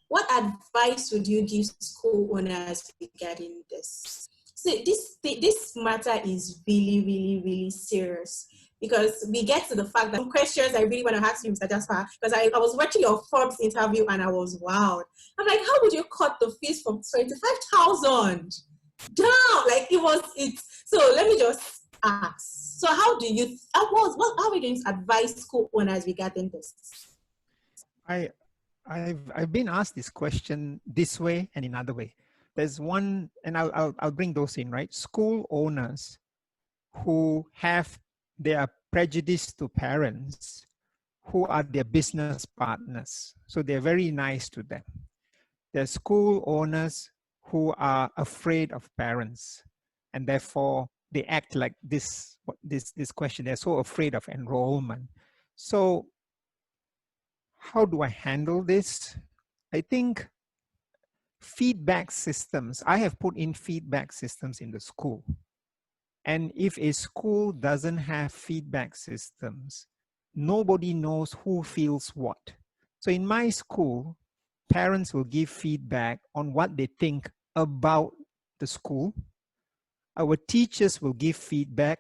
What advice would you give school owners regarding this? See, this matter is really, really, really serious, because we get to the fact that some questions I really want to ask you, Mr. Jasper, because I was watching your Forbes interview and I was wowed. I'm like, how would you cut the fees from 25,000 down? Like so let me just ask. So how are we going to advise school owners regarding this? I've been asked this question this way and another way. There's one, and I'll bring those in, right? School owners who they are prejudiced to parents who are their business partners. So they're very nice to them. There's school owners who are afraid of parents, and therefore they act like this question. They're so afraid of enrollment. So how do I handle this? I think feedback systems, I have put in feedback systems in the school. And if a school doesn't have feedback systems, nobody knows who feels what. So in my school, parents will give feedback on what they think about the school. Our teachers will give feedback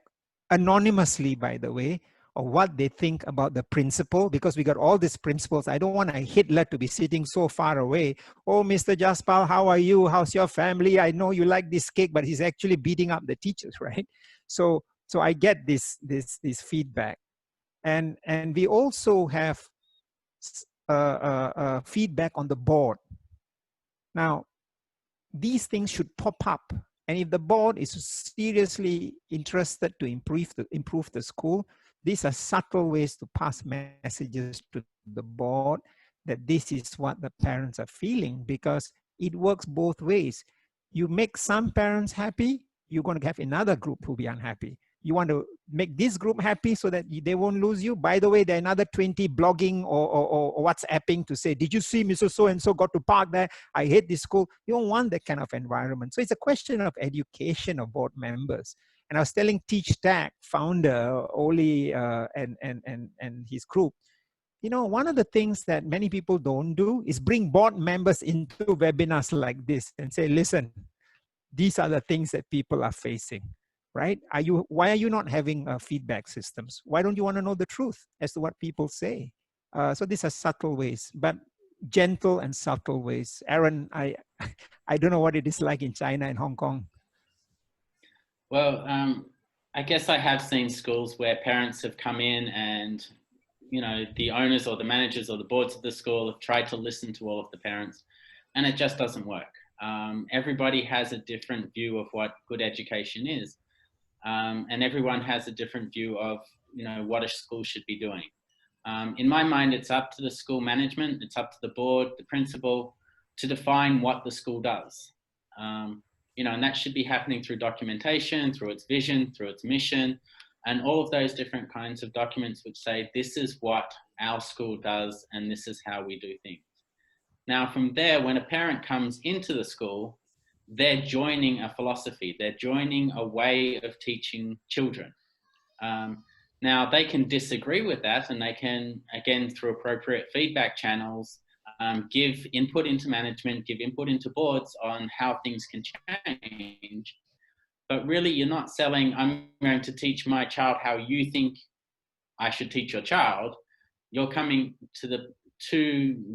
anonymously, by the way, of what they think about the principal, because we got all these principals. I don't want a Hitler to be sitting so far away. Oh, Mr. Jaspal, how are you? How's your family? I know you like this cake, but he's actually beating up the teachers, right? So I get this feedback. And we also have feedback on the board. Now, these things should pop up. And if the board is seriously interested to improve the school, these are subtle ways to pass messages to the board that this is what the parents are feeling, because it works both ways. You make some parents happy, you're going to have another group who will be unhappy. You want to make this group happy so that they won't lose you. By the way, there are another 20 blogging or WhatsApping to say, did you see Mr. So-and-so got to park there? I hate this school. You don't want that kind of environment. So it's a question of education of board members. And I was telling Teachtact founder, Oli, and his group, you know, one of the things that many people don't do is bring board members into webinars like this and say, listen, these are the things that people are facing. Right? Why are you not having feedback systems? Why don't you want to know the truth as to what people say? So these are subtle ways, but gentle and subtle ways. Aaron, I don't know what it is like in China and Hong Kong. Well, I guess I have seen schools where parents have come in and, you know, the owners or the managers or the boards of the school have tried to listen to all of the parents, and it just doesn't work. Everybody has a different view of what good education is. And everyone has a different view of, you know, what a school should be doing. In my mind, it's up to the school management, it's up to the board, the principal, to define what the school does. You know, and that should be happening through documentation, through its vision, through its mission, and all of those different kinds of documents which say, this is what our school does, and this is how we do things. Now, from there, when a parent comes into the school, they're joining a philosophy, they're joining a way of teaching children. Now, they can disagree with that, and they can, again, through appropriate feedback channels, give input into management, give input into boards on how things can change. But really, you're not selling, I'm going to teach my child how you think I should teach your child. You're coming to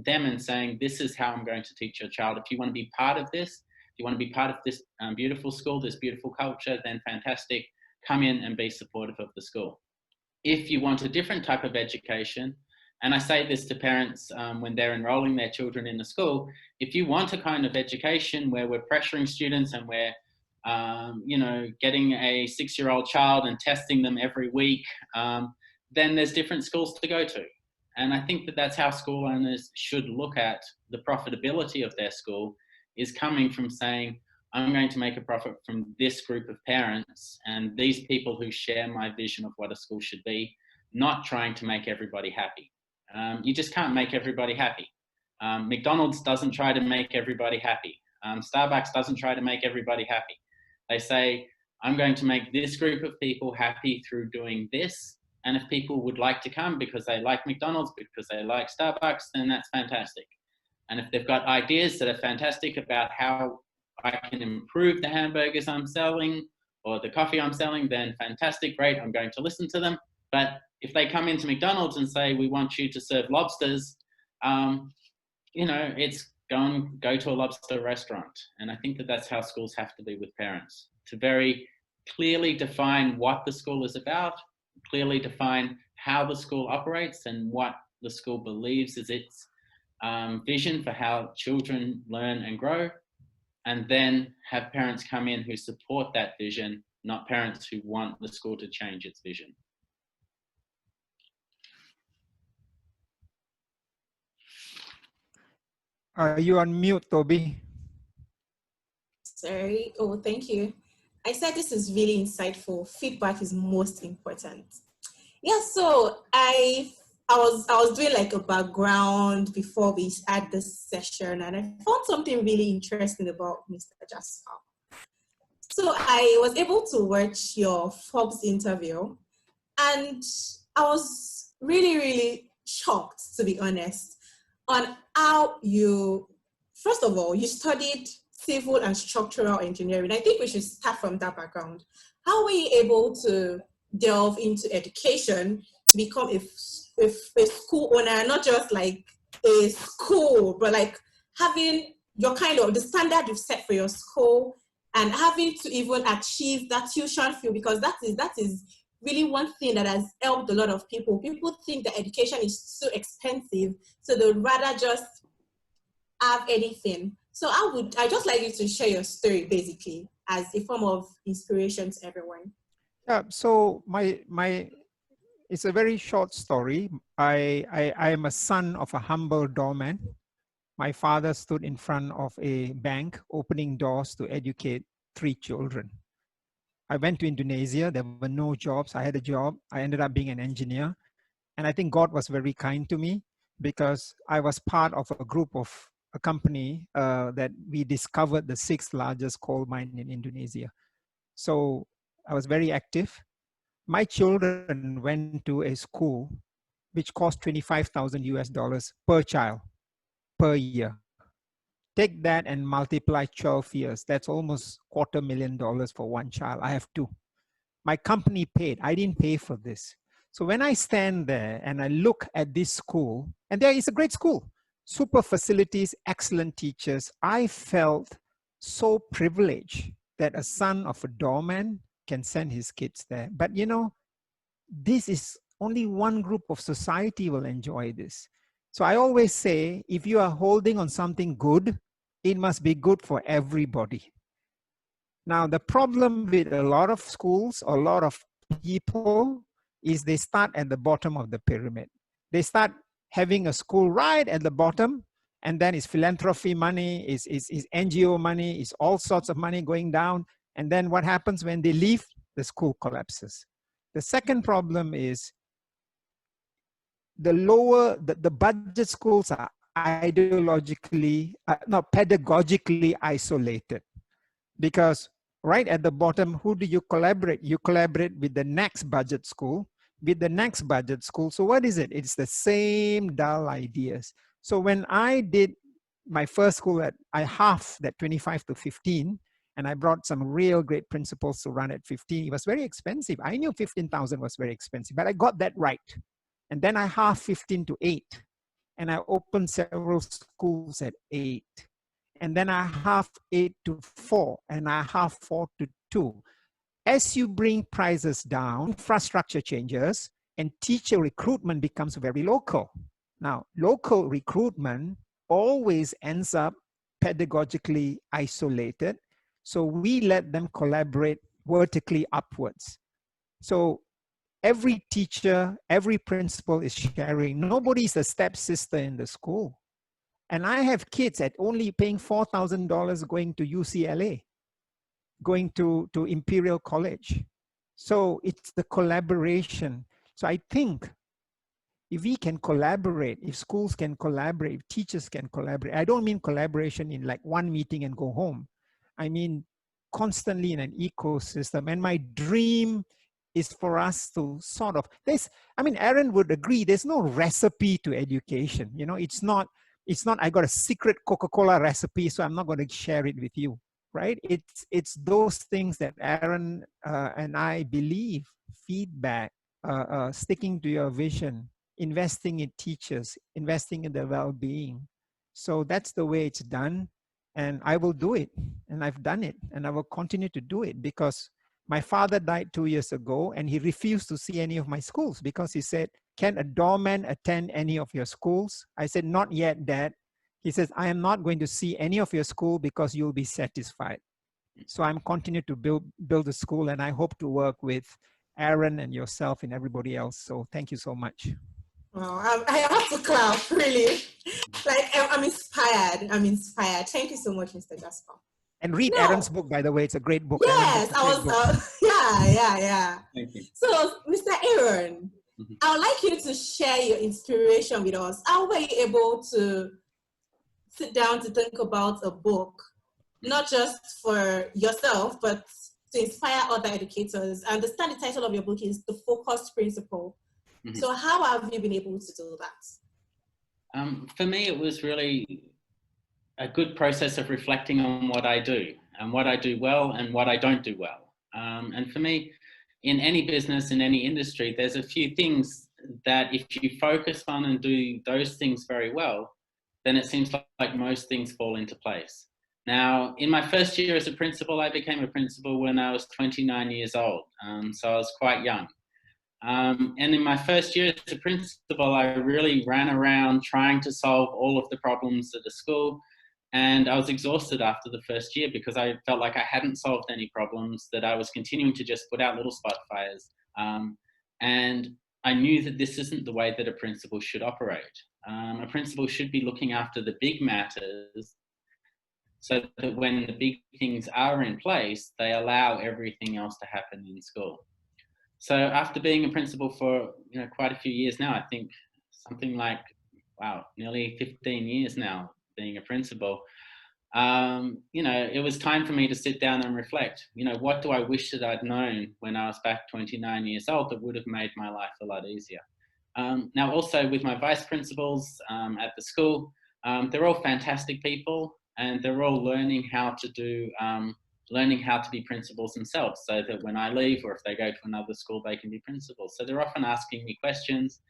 them and saying, this is how I'm going to teach your child. If you want to be part of this, if you want to be part of this beautiful school, this beautiful culture, then fantastic, come in and be supportive of the school. If you want a different type of education, and I say this to parents when they're enrolling their children in the school, if you want a kind of education where we're pressuring students and we're you know, getting a 6-year-old child and testing them every week, then there's different schools to go to. And I think that that's how school owners should look at the profitability of their school, is coming from saying, I'm going to make a profit from this group of parents and these people who share my vision of what a school should be, not trying to make everybody happy. You just can't make everybody happy. McDonald's doesn't try to make everybody happy. Starbucks doesn't try to make everybody happy. They say, I'm going to make this group of people happy through doing this. And if people would like to come because they like McDonald's, because they like Starbucks, then that's fantastic. And if they've got ideas that are fantastic about how I can improve the hamburgers I'm selling or the coffee I'm selling, then fantastic, great, I'm going to listen to them. But if they come into McDonald's and say, we want you to serve lobsters, you know, it's go to a lobster restaurant. And I think that that's how schools have to be with parents, to very clearly define what the school is about, clearly define how the school operates and what the school believes is its vision for how children learn and grow, and then have parents come in who support that vision, not parents who want the school to change its vision. Are you on mute, Toby? Sorry. Oh, thank you. I said this is really insightful. Feedback is most important. Yeah, so I was doing like a background before we had this session, and I found something really interesting about Mr. Jaspal. So I was able to watch your Forbes interview, and I was really, really shocked, to be honest. on how you, first of all, you studied civil and structural engineering. I think we should start from that background. How were you able to delve into education to become a school owner, not just like a school, but like having your kind of the standard you've set for your school and having to even achieve that tuition fee, because that is really one thing that has helped a lot of people. People think that education is so expensive, so they'd rather just have anything. So I just like you to share your story basically as a form of inspiration to everyone. Yeah, so my it's a very short story. I am a son of a humble doorman. My father stood in front of a bank opening doors to educate 3 children. I went to Indonesia. There were no jobs. I had a job. I ended up being an engineer. And I think God was very kind to me because I was part of a group of a company that we discovered the 6th largest coal mine in Indonesia. So I was very active. My children went to a school which cost 25,000 US dollars per child per year. Take that and multiply 12 years. That's almost $250,000 for one child. I have 2. My company paid. I didn't pay for this. So when I stand there and I look at this school, and there is a great school, super facilities, excellent teachers, I felt so privileged that a son of a doorman can send his kids there. But you know, this is only one group of society will enjoy this. So I always say, if you are holding on something good, it must be good for everybody. Now, the problem with a lot of schools, a lot of people, is they start at the bottom of the pyramid. They start having a school right at the bottom, and then it's philanthropy money, is NGO money, is all sorts of money going down. And then what happens when they leave? The school collapses. The second problem is the budget schools are ideologically, not pedagogically isolated. Because right at the bottom, who do you collaborate? You collaborate with the next budget school, with the next budget school. So what is it? It's the same dull ideas. So when I did my first school, I halved that 25 to 15, and I brought some real great principals to run at 15. It was very expensive. I knew 15,000 was very expensive, but I got that right. And then I halved 15 to 8, and I opened several schools at 8. And then I half 8 to 4, and I half 4 to 2. As you bring prices down, infrastructure changes, and teacher recruitment becomes very local. Now, local recruitment always ends up pedagogically isolated. So we let them collaborate vertically upwards. So every teacher, every principal is sharing. Nobody's a stepsister in the school. And I have kids at only paying $4,000 going to UCLA, going to Imperial College. So it's the collaboration. So I think if we can collaborate, if schools can collaborate, if teachers can collaborate, I don't mean collaboration in like one meeting and go home. I mean constantly in an ecosystem. And my dream is for us to sort of, Aaron would agree, there's no recipe to education. You know, it's not, I got a secret Coca-Cola recipe, so I'm not going to share it with you, right? It's those things that Aaron and I believe, feedback, sticking to your vision, investing in teachers, investing in their well-being. So that's the way it's done. And I will do it. And I've done it. And I will continue to do it because my father died 2 years ago and he refused to see any of my schools because he said, can a doorman attend any of your schools? I said, not yet, Dad. He says, I am not going to see any of your school because you'll be satisfied. So I'm continuing to build a school, and I hope to work with Aaron and yourself and everybody else. So thank you so much. Wow, I have to clap, really. Like, I'm inspired. I'm inspired. Thank you so much, Mr. Jasper. And read Aaron's book, by the way. It's a great book. Yes, yeah. Thank you. So, Mr. Aaron, I would like you to share your inspiration with us. How were you able to sit down to think about a book, not just for yourself, but to inspire other educators? I understand the title of your book is The Focused Principle. So how have you been able to do that? For me, it was really a good process of reflecting on what I do and what I do well and what I don't do well. And for me, in any business, in any industry, there's a few things that if you focus on and do those things very well, then it seems like most things fall into place. Now, in my first year as a principal, I became a principal when I was 29 years old. So I was quite young. And in my first year as a principal, I really ran around trying to solve all of the problems at the school. And I was exhausted after the first year because I felt like I hadn't solved any problems, that I was continuing to just put out little spot fires. And I knew that this isn't the way that a principal should operate. A principal should be looking after the big matters so that when the big things are in place, they allow everything else to happen in school. So after being a principal for quite a few years now, I think something like, wow, nearly 15 years now being a principal, it was time for me to sit down and reflect. What do I wish that I'd known when I was back 29 years old that would have made my life a lot easier? Now, also with my vice principals at the school, they're all fantastic people, and they're all learning how to be principals themselves, so that when I leave or if they go to another school, they can be principals. So they're often asking me questions,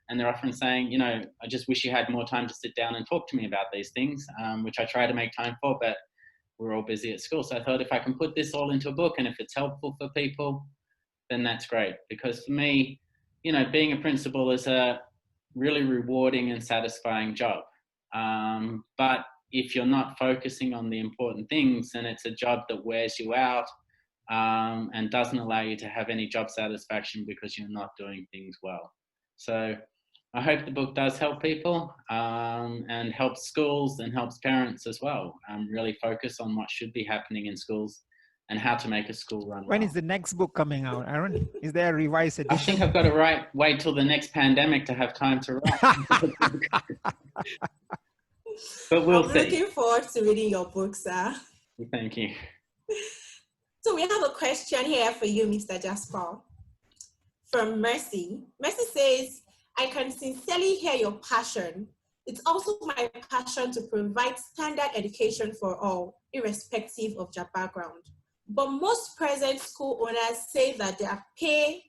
and they're often saying, I just wish you had more time to sit down and talk to me about these things, which I try to make time for, but we're all busy at school. So I thought if I can put this all into a book and if it's helpful for people, then that's great. Because for me, being a principal is a really rewarding and satisfying job. But if you're not focusing on the important things, then it's a job that wears you out and doesn't allow you to have any job satisfaction because you're not doing things well. So I hope the book does help people and helps schools and helps parents as well. Really focus on what should be happening in schools and how to make a school run When well. is the next book coming out, Aaron? Is there a revised edition? I think I've got to wait till the next pandemic to have time to write. But we'll see. I'm looking forward to reading your book, sir. Thank you. So we have a question here for you, Mr. Jasper, from Mercy. Mercy says, I can sincerely hear your passion. It's also my passion to provide standard education for all, irrespective of their background. But most present school owners say that they pay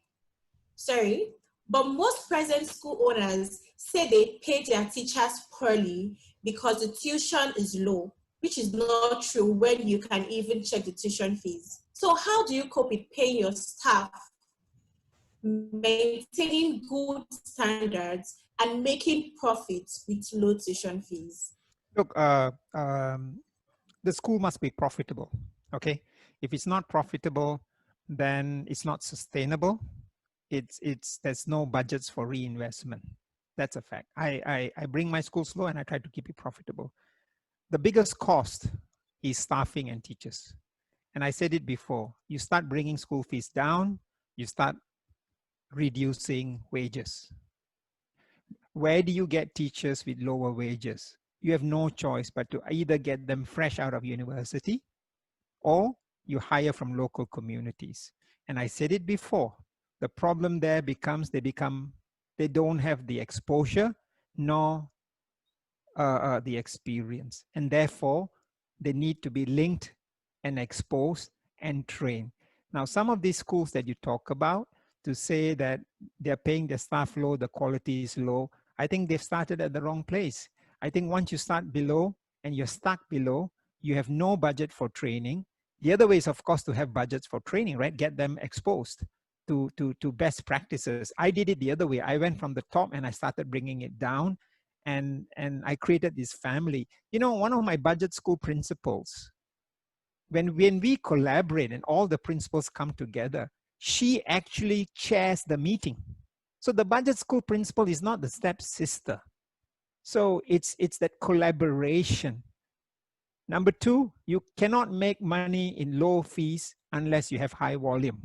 their teachers poorly because the tuition is low, which is not true when you can even check the tuition fees. So how do you cope with paying your staff, maintaining good standards, and making profits with low tuition fees? Look, the school must be profitable, okay? If it's not profitable, then it's not sustainable. There's no budgets for reinvestment. That's a fact. I bring my school slow and I try to keep it profitable. The biggest cost is staffing and teachers. And I said it before, you start bringing school fees down, you start reducing wages. Where do you get teachers with lower wages? You have no choice but to either get them fresh out of university or you hire from local communities. And I said it before, the problem there becomes they don't have the exposure nor the experience. And therefore, they need to be linked and exposed and trained. Now, some of these schools that you talk about, to say that they're paying their staff low, the quality is low, I think they've started at the wrong place. I think once you start below and you're stuck below, you have no budget for training. The other way is, of course, to have budgets for training, right? Get them exposed to best practices. I did it the other way. I went from the top and I started bringing it down, and I created this family. One of my budget school principals, when we collaborate and all the principals come together, she actually chairs the meeting. So the budget school principal is not the stepsister. So it's that collaboration. Number two, you cannot make money in low fees unless you have high volume.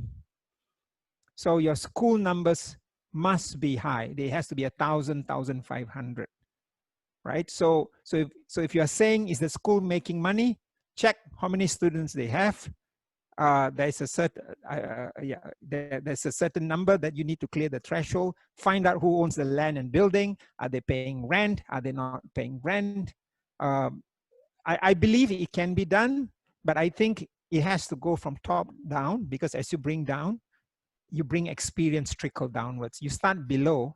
So your school numbers must be high. There has to be 1,000, 1,500, right? So if you are saying, is the school making money? Check how many students they have, there's a certain there's a certain number that you need to clear the threshold. Find out who owns the land and building. Are they paying rent? Are they not paying rent? I believe it can be done, but I think it has to go from top down, because as you bring down, you bring experience trickle downwards. You start below.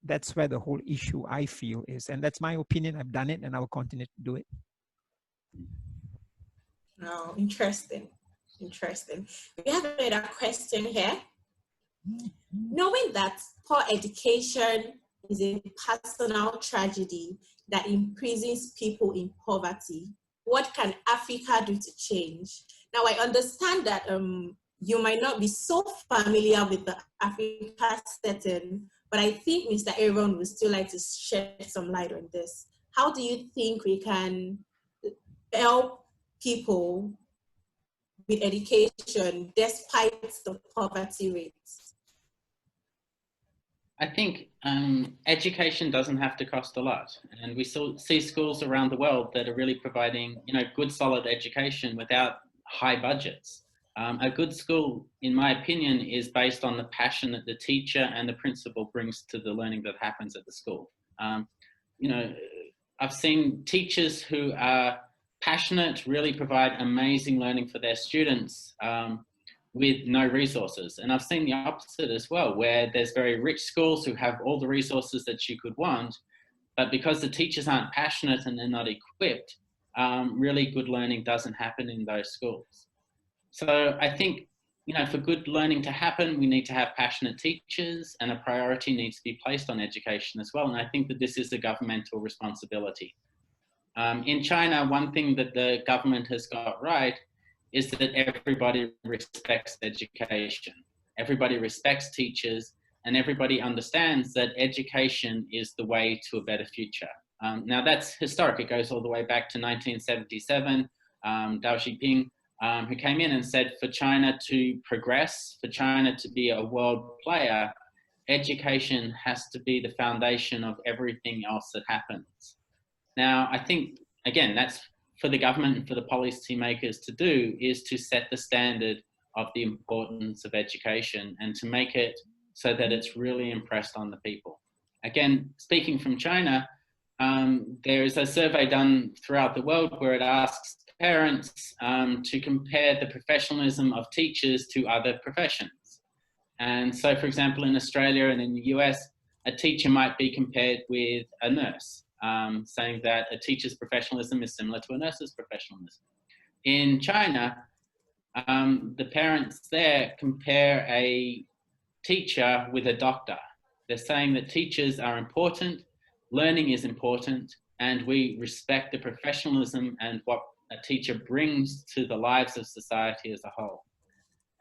That's where the whole issue, I feel, is. And that's my opinion. I've done it and I will continue to do it. Oh, interesting. Interesting. We have another question here. Knowing that poor education is a personal tragedy that imprisons people in poverty, what can Africa do to change? Now, I understand that you might not be so familiar with the Africa setting, but I think Mr. Aaron would still like to shed some light on this. How do you think we can help people with education despite the poverty rates? I think education doesn't have to cost a lot, and we still see schools around the world that are really providing, you know, good, solid education without high budgets. A good school, in my opinion, is based on the passion that the teacher and the principal brings to the learning that happens at the school. You know, I've seen teachers who are passionate really provide amazing learning for their students with no resources. And I've seen the opposite as well, where there's very rich schools who have all the resources that you could want, but because the teachers aren't passionate and they're not equipped, really good learning doesn't happen in those schools. So I think, you know, for good learning to happen, we need to have passionate teachers, and a priority needs to be placed on education as well. And I think that this is a governmental responsibility. In China, one thing that the government has got right is that everybody respects education. Everybody respects teachers, and everybody understands that education is the way to a better future. Now that's historic. It goes all the way back to 1977. Dao Xiping, who came in and said, for China to progress, for China to be a world player, education has to be the foundation of everything else that happens. Now, I think, again, that's for the government and for the policymakers to do, is to set the standard of the importance of education and to make it so that it's really impressed on the people. Again, speaking from China, there is a survey done throughout the world where it asks parents to compare the professionalism of teachers to other professions. And so, for example, in Australia and in the US, a teacher might be compared with a nurse. Saying that a teacher's professionalism is similar to a nurse's professionalism. In China, the parents there compare a teacher with a doctor. They're saying that teachers are important, learning is important, and we respect the professionalism and what a teacher brings to the lives of society as a whole.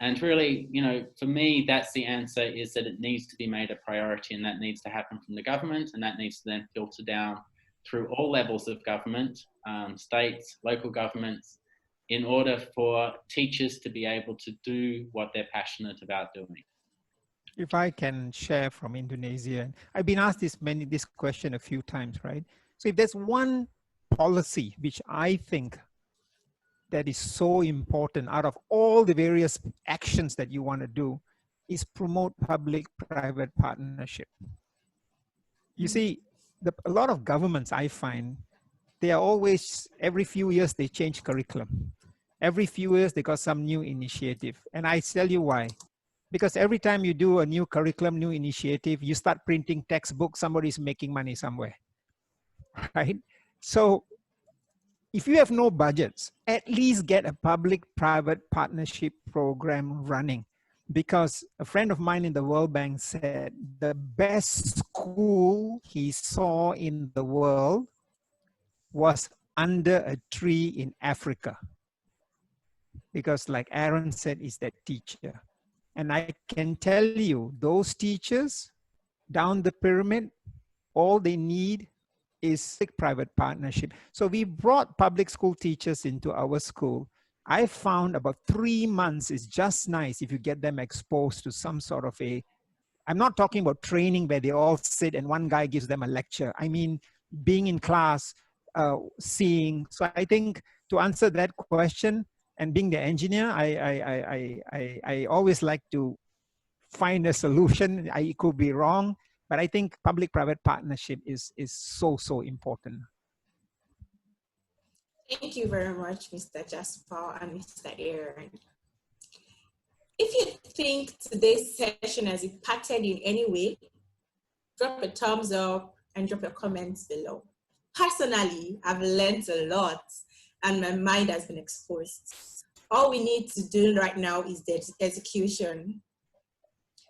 And really, you know, for me, that's the answer, is that it needs to be made a priority, and that needs to happen from the government, and that needs to then filter down through all levels of government, states, local governments, in order for teachers to be able to do what they're passionate about doing. If I can share from Indonesia, I've been asked this question a few times, right? So if there's one policy which I think that is so important out of all the various actions that you want to do, is promote public-private partnership. You see, a lot of governments, I find, they are always, every few years, they change curriculum. Every few years, they got some new initiative. And I tell you why. Because every time you do a new curriculum, new initiative, you start printing textbooks, somebody's making money somewhere, right? So if you have no budgets, at least get a public-private partnership program running. Because a friend of mine in the World Bank said the best school he saw in the world was under a tree in Africa. Because like Aaron said, is that teacher. And I can tell you, those teachers down the pyramid, all they need is private partnership. So we brought public school teachers into our school. I found about 3 months is just nice if you get them exposed to some sort of I'm not talking about training where they all sit and one guy gives them a lecture. I mean, being in class, seeing. So I think to answer that question, And being the engineer, I always like to find a solution. I could be wrong, but I think public-private partnership is so important. Thank you very much, Mr. Jasper and Mr. Aaron. If you think today's session has impacted you in any way, drop a thumbs up and drop your comments below. Personally, I've learned a lot and my mind has been exposed. All we need to do right now is the execution.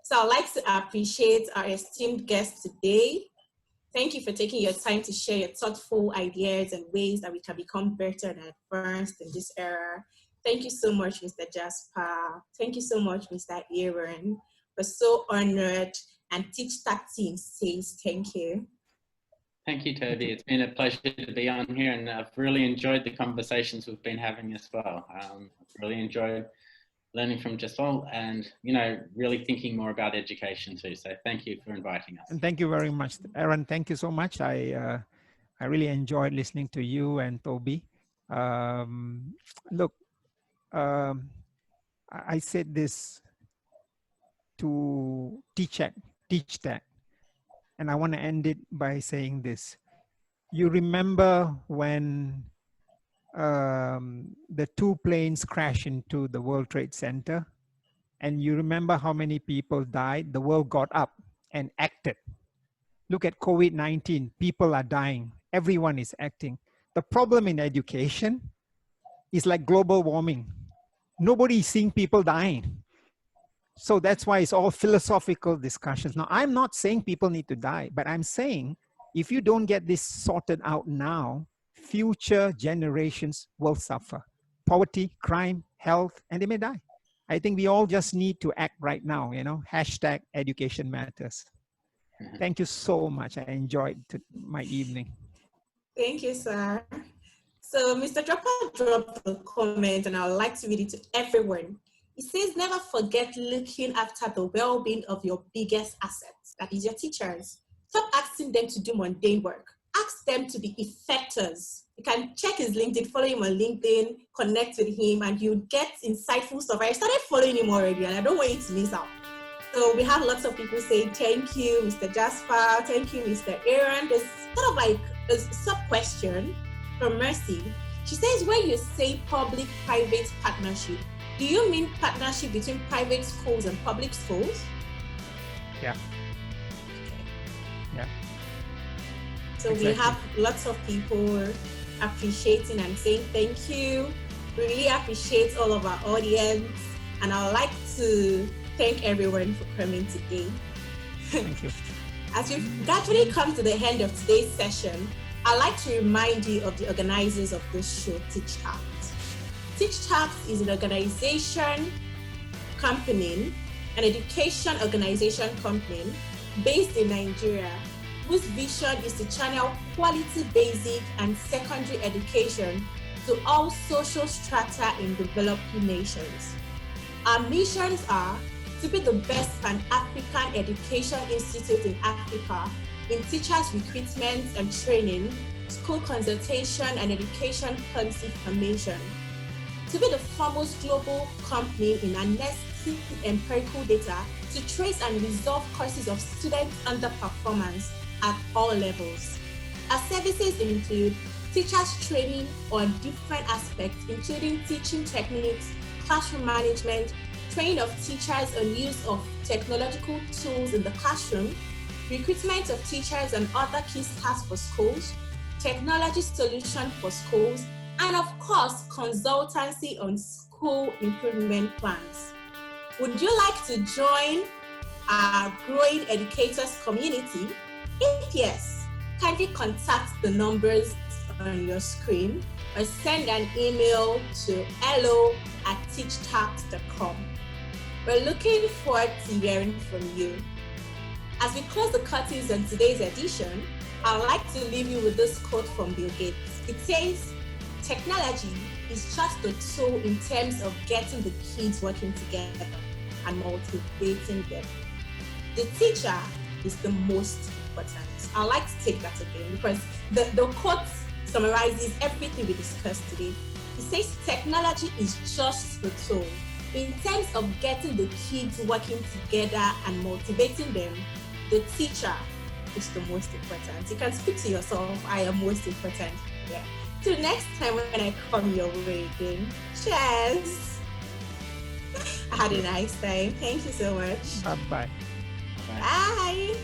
So I'd like to appreciate our esteemed guest today. Thank you for taking your time to share your thoughtful ideas and ways that we can become better and advanced in this era. Thank you so much, Mr. Jasper. Thank you so much, Mr. Aaron. We're so honored, and Teachtact team says thank you. Thank you, Toby. It's been a pleasure to be on here, and I've really enjoyed the conversations we've been having as well. I've really enjoyed learning from Jasper and, really thinking more about education too. So thank you for inviting us. And thank you very much, Aaron. Thank you so much. I really enjoyed listening to you and Toby. Look, I said this to Teachtact, and I want to end it by saying this. You remember when the two planes crashed into the World Trade Center, and you remember how many people died? The world got up and acted. Look at COVID-19. People are dying. Everyone is acting. The problem in education is like global warming. Nobody is seeing people dying. So that's why it's all philosophical discussions. Now, I'm not saying people need to die, but I'm saying if you don't get this sorted out now, future generations will suffer. Poverty, crime, health, and they may die. I think we all just need to act right now, hashtag education matters. Thank you so much. I enjoyed my evening. Thank you, sir. So Mr. Dropper dropped a comment and I would like to read it to everyone. He says, never forget looking after the well-being of your biggest assets, that is your teachers. Stop asking them to do mundane work. Ask them to be effectors. You can check his LinkedIn, follow him on LinkedIn, connect with him, and you get insightful stuff. I started following him already, and I don't want you to miss out. So we have lots of people saying, thank you, Mr. Jasper. Thank you, Mr. Aaron. There's sort of like a sub-question from Mercy. She says, when you say public-private partnership, do you mean partnership between private schools and public schools? Yeah. Okay. Yeah. So Exactly. We have lots of people appreciating and saying thank you. We really appreciate all of our audience. And I would like to thank everyone for coming today. Thank you. As we've gradually come to the end of today's session, I'd like to remind you of the organizers of this show, Teachtact. Teachtact is an organization company, an education organization company based in Nigeria, whose vision is to channel quality basic and secondary education to all social strata in developing nations. Our missions are to be the best Pan-African education institute in Africa in teachers recruitment and training, school consultation and education policy formation, to be the foremost global company in harnessing empirical data to trace and resolve causes of student underperformance at all levels. Our services include teachers training on different aspects, including teaching techniques, classroom management, training of teachers on use of technological tools in the classroom, recruitment of teachers and other key staff for schools, technology solution for schools, and of course, consultancy on school improvement plans. Would you like to join our growing educators community? If yes, kindly contact the numbers on your screen or send an email to hello@teachtact.com. We're looking forward to hearing from you. As we close the curtains on today's edition, I'd like to leave you with this quote from Bill Gates. It says, technology is just a tool in terms of getting the kids working together and motivating them. The teacher is the most important. I'd like to take that again because the quote summarizes everything we discussed today. He says technology is just the tool. In terms of getting the kids working together and motivating them, the teacher is the most important. You can speak to yourself, I am most important. Yeah. Till next time when I come your way again. Cheers. I had a nice time. Thank you so much. Bye-bye. Bye.